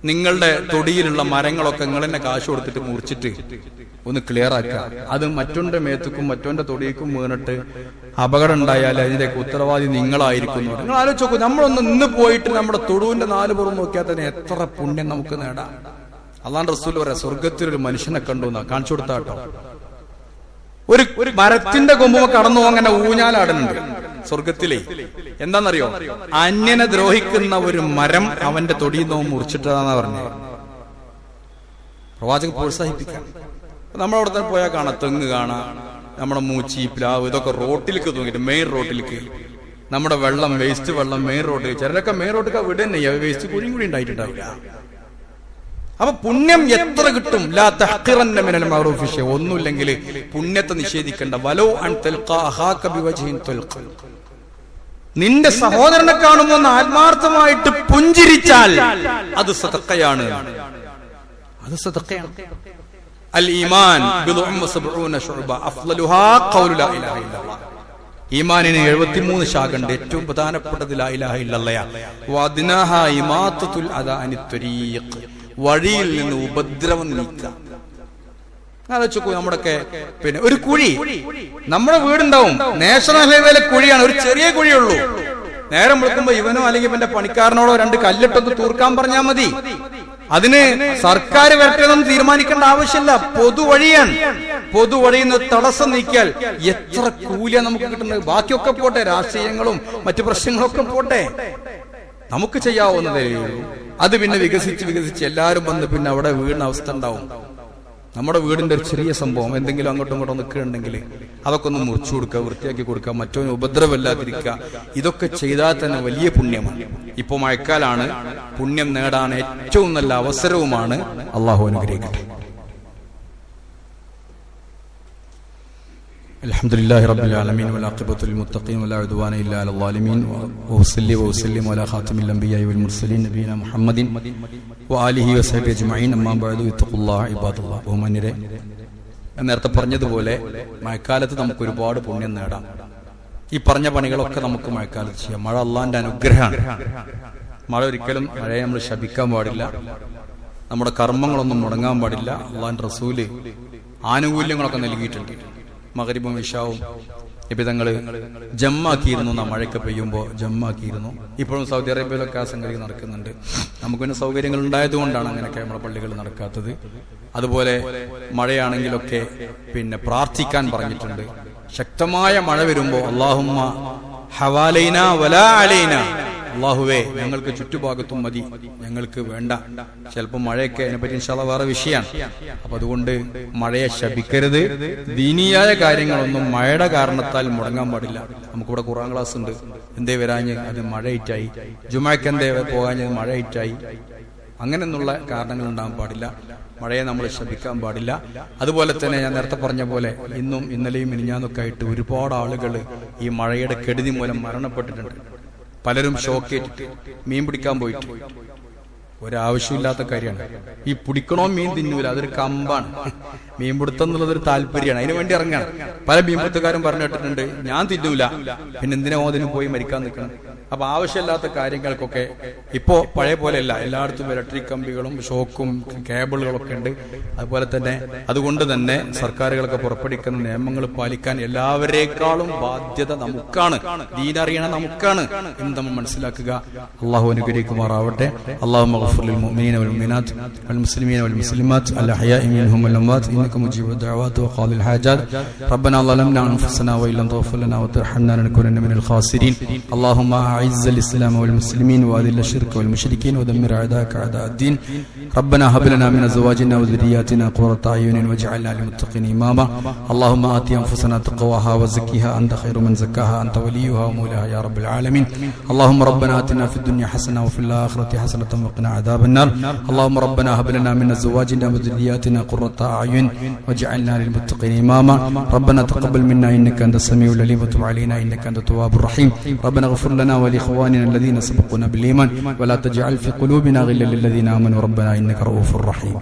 നിങ്ങളുടെ തൊടിയിലുള്ള മരങ്ങളൊക്കെ നിങ്ങൾ തന്നെ കാശ് കൊടുത്തിട്ട് മുറിച്ചിട്ട് ഒന്ന് ക്ലിയർ ആക്കുക. അത് മറ്റൊന്റെ മേത്തുക്കും മറ്റോന്റെ തൊടിയിക്കും വീണിട്ട് അപകടം ഉണ്ടായാൽ അതിന്റെയൊക്കെ ഉത്തരവാദി നിങ്ങളായിരിക്കുന്നു. നിങ്ങൾ ആലോചിച്ച് നോക്കൂ, നമ്മളൊന്ന് നിന്ന് പോയിട്ട് നമ്മുടെ തൊടുവിന്റെ 4 പുറം നോക്കിയാൽ തന്നെ എത്ര പുണ്യം നമുക്ക് നേടാം. അല്ലാഹുവിന്റെ റസൂൽ പറയാ, സ്വർഗത്തിലൊരു മനുഷ്യനെ കണ്ടു എന്നാ കാണിച്ചു കൊടുത്താട്ടോ. ഒരു മരത്തിന്റെ കൊമ്പുമ കടന്നു അങ്ങനെ ഊഞ്ഞാലാടുന്നുണ്ട് സ്വർഗത്തിലെ. എന്താണെന്നറിയോ? അന്യനെ ദ്രോഹിക്കുന്ന ഒരു മരം അവന്റെ തൊടിയിൽ നിന്ന് മുറിച്ചിട്ടതാന്നാ പറഞ്ഞത്. പ്രവാചകൻ പ്രോത്സാഹിപ്പിക്കാം. നമ്മളവിടെ തന്നെ പോയാൽ കാണാം, തെങ്ങ് കാണാം, നമ്മുടെ മൂച്ചി, പ്ലാവ്, ഇതൊക്കെ റോട്ടിലേക്ക് തൂങ്ങിയിട്ട് മെയിൻ റോട്ടിലേക്ക്. നമ്മുടെ വെള്ളം, വേസ്റ്റ് വെള്ളം മെയിൻ റോഡ്, ചിലരൊക്കെ മെയിൻ റോഡൊക്കെ വിട തന്നെ വേസ്റ്റ് കുഴിയും കൂടി ഉണ്ടായിട്ടുണ്ടാവില്ല. അപ്പൊ പുണ്യം എത്ര കിട്ടും? ലാ തഹ്ഖിറന്ന മിനൽ മഅറൂഫി ഷൈഅ. ഒന്നുമില്ലെങ്കിൽ പുണ്യത്തെ നിഷേധിക്കേണ്ട. വലൗ അൻ തൽഖാ അഖാക ബിവജ്ഹിൻ തൽഖ. നിന്റെ സഹോദരനെ കാണുമ്പോൾ ആത്മാർത്ഥമായിട്ട് പുഞ്ചിരിച്ചാൽ അത് സദഖയാണ്, അത് സദഖയാണ്. അൽ ഈമാൻ ബിദുഉൻ വസബഊന ശുഅബ അഫ്ളലുഹാ ഖൗലു ലാ ഇലാഹ ഇല്ലല്ലാഹ്. ഈമാനിന് 73 ശാഖയുണ്ട്. ഏറ്റവും പ്രധാനപ്പെട്ടത് ലാ ഇലാഹ ഇല്ലല്ലാഹ്. വഅദ്നാഹാ ഇമാതത്തുൽ അദാ അനിത് ത്വരീഖ്. വഴിയിൽ നിന്ന് ഉപദ്രവം നീക്കുക. ആലോചിക്കൂ, നമ്മുടെയൊക്കെ പിന്നെ ഒരു കുഴി, നമ്മുടെ വീടുണ്ടാവും, നാഷണൽ ഹൈവേയിലെ കുഴിയാണ്, ഒരു ചെറിയ കുഴിയുള്ളൂ. നേരം വിളിക്കുമ്പോ ഇവനോ അല്ലെങ്കിൽ ഇവന്റെ പണിക്കാരനോടോ 2 കല്ലിട്ടൊന്ന് തൂർക്കാൻ പറഞ്ഞാൽ മതി. അതിന് സർക്കാർ വരട്ടെന്നൊന്നും തീരുമാനിക്കേണ്ട ആവശ്യമില്ല. പൊതുവഴിയാണ്. പൊതുവഴിയിൽ നിന്ന് തടസ്സം നീക്കിയാൽ എത്ര കൂലിയാണ് നമുക്ക് കിട്ടുന്നത്. ബാക്കിയൊക്കെ പോട്ടെ, രാഷ്ട്രീയങ്ങളും മറ്റു പ്രശ്നങ്ങളൊക്കെ പോട്ടെ, നമുക്ക് ചെയ്യാവുന്നതേ ഉള്ളൂ. അത് പിന്നെ വികസിച്ച് എല്ലാവരും വന്ന് പിന്നെ അവിടെ വീടിന് അവസ്ഥ ഉണ്ടാവും. നമ്മുടെ വീടിന്റെ ഒരു ചെറിയ സംഭവം എന്തെങ്കിലും അങ്ങോട്ടും ഇങ്ങോട്ടും നിൽക്കുന്നുണ്ടെങ്കിൽ അതൊക്കെ ഒന്ന് മുറിച്ചു കൊടുക്കുക, വൃത്തിയാക്കി കൊടുക്കുക, മറ്റൊരു ഉപദ്രവമില്ലാതിരിക്കുക. ഇതൊക്കെ ചെയ്താൽ തന്നെ വലിയ പുണ്യമാണ്. ഇപ്പൊ മഴക്കാലാണ്, പുണ്യം നേടാൻ ഏറ്റവും നല്ല അവസരവുമാണ്. അള്ളാഹു അനുഗ്രഹിക്കട്ടെ. الحمدلله رب العالمين والعاقبة للمتقين ولا عدوان إلا على الظالمين وأصلي وأسلم على خاتم الأنبياء والمرسلين نبينا محمد وآله وصحبه أجمعين أما بعد اتقوا الله عباد الله. ബഹുമാന്യരെ, നേരത്തെ പറഞ്ഞതുപോലെ മഴക്കാലത്ത് നമുക്ക് ഒരുപാട് പുണ്യം നേടാം. ഈ പറഞ്ഞ പണികളൊക്കെ നമുക്ക് മഴക്കാലത്ത് ചെയ്യാം. മഴ അള്ളാന്റെ അനുഗ്രഹമാണ്. മഴ ഒരിക്കലും മഴയെ നമ്മൾ ശപിക്കാൻ പാടില്ല. നമ്മുടെ കർമ്മങ്ങളൊന്നും മുടങ്ങാൻ പാടില്ല. അള്ളാന്റെ റസൂല് ആനുകൂല്യങ്ങളൊക്കെ നൽകിയിട്ടുണ്ട്. മഗ്രിബും ഇശാവും നബിതങ്ങള് ജമ്മാക്കിയിരുന്നു. മഴയൊക്കെ പെയ്യുമ്പോൾ ജമ്മാക്കിയിരുന്നു. ഇപ്പോഴും സൗദി അറേബ്യയിലൊക്കെ ആ സംഗതി നടക്കുന്നുണ്ട്. നമുക്ക് പിന്നെ സൗകര്യങ്ങൾ ഉണ്ടായതുകൊണ്ടാണ് അങ്ങനെയൊക്കെ നമ്മുടെ പള്ളികൾ നടക്കാത്തത്. അതുപോലെ മഴയാണെങ്കിലൊക്കെ പിന്നെ പ്രാർത്ഥിക്കാൻ പറഞ്ഞിട്ടുണ്ട്. ശക്തമായ മഴ വരുമ്പോൾ അല്ലാഹുമ്മ ഹവാലൈനാ വലാ അലൈനാ, അല്ലാഹുവേ ഞങ്ങൾക്ക് ചുറ്റുഭാഗത്തും മതി, ഞങ്ങൾക്ക് വേണ്ട. ചിലപ്പോൾ മഴയൊക്കെ അതിനെപ്പറ്റി ഇൻഷാ അല്ലാഹ് വേറെ വിഷയമാണ്. അപ്പൊ അതുകൊണ്ട് മഴയെ ശപിക്കരുത്. ദീനിയായ കാര്യങ്ങളൊന്നും മഴയുടെ കാരണത്താൽ മുടങ്ങാൻ പാടില്ല. നമുക്കിവിടെ ഖുർആൻ ക്ലാസ് ഉണ്ട്, എന്തേ വരാഞ്ഞ് അത് മഴയിറ്റായി, ജുമാക്ക് എന്തേ പോകാഞ്ഞത് മഴയിറ്റായി, അങ്ങനെയൊന്നുള്ള കാരണങ്ങൾ ഉണ്ടാകാൻ പാടില്ല. മഴയെ നമ്മൾ ശപിക്കാൻ പാടില്ല. അതുപോലെ തന്നെ ഞാൻ നേരത്തെ പറഞ്ഞ പോലെ ഇന്നും ഇന്നലെയും മിനിഞ്ഞാന്നൊക്കെ ആയിട്ട് ഒരുപാട് ആളുകൾ ഈ മഴയുടെ കെടുതി മൂലം മരണപ്പെട്ടിട്ടുണ്ട്. പലരും ഷോക്കേറ്റിട്ട് മീൻ പിടിക്കാൻ പോയിട്ട്. ഒരാവശ്യമില്ലാത്ത കാര്യമാണ്. ഈ പിടിക്കണോ മീൻ തിന്നൂല, അതൊരു കമ്പാണ്. മീൻ പിടുത്തം എന്നുള്ളതൊരു താല്പര്യമാണ്, അതിനു വേണ്ടി ഇറങ്ങാണ്. പല മീൻപിടുത്തക്കാരും പറഞ്ഞു കേട്ടിട്ടുണ്ട്, ഞാൻ തിന്നൂല, പിന്നെ എന്തിനാ അതിന് പോയി മരിക്കാൻ നിൽക്കണം. അപ്പൊ ആവശ്യമില്ലാത്ത കാര്യങ്ങൾക്കൊക്കെ ഇപ്പോ പഴയ പോലെയല്ല, എല്ലായിടത്തും ഇലക്ട്രിക് കമ്പികളും ഷോക്കും കേബിളുകളൊക്കെ ഉണ്ട്. അതുപോലെ തന്നെ അതുകൊണ്ട് തന്നെ സർക്കാരുകളൊക്കെ പുറപ്പെടുവിക്കുന്ന നിയമങ്ങൾ പാലിക്കാൻ എല്ലാവരേക്കാളും ബാധ്യത നമുക്കാണ്. ദീനറിയണ നമുക്കാണ് എന്ന് നമ്മൾ മനസ്സിലാക്കുക. അള്ളാഹു അനുഗ്രഹിക്കുമാറാവട്ടെ. അള്ളാഹു اغفر للمؤمنين والمؤمنات والمسلمين والمسلمات الأحياء منهم والأموات إنك مجيب الدعوات وقاضي الحاجات. ربنا ظلمنا أنفسنا وإن لم تغفر لنا وترحمنا لنكونن من الخاسرين. اللهم أعز الإسلام والمسلمين وأذل الشرك والمشركين ودمر أعداءك أعداء الدين. ربنا هب لنا من أزواجنا وذرياتنا قرة أعين واجعلنا للمتقين إماما. اللهم آت أنفسنا تقواها وزكها أنت خير من زكاها أنت وليها ومولاها يا رب العالمين. اللهم ربنا آتنا في الدنيا حسنة وفي الآخرة حسنة وقنا عذاب النار. اللهم ربنا هب لنا من أزواجنا وذرياتنا قرة أعين واجعلنا للمتقين إماما. ربنا تقبل منا إنك أنت السميع العليم وتب علينا إنك أنت التواب الرحيم. ربنا اغفر لنا ولإخواننا الذين سبقونا بالإيمان ولا تجعل في قلوبنا غلا للذين آمنوا ربنا إنك رؤوف رحيم.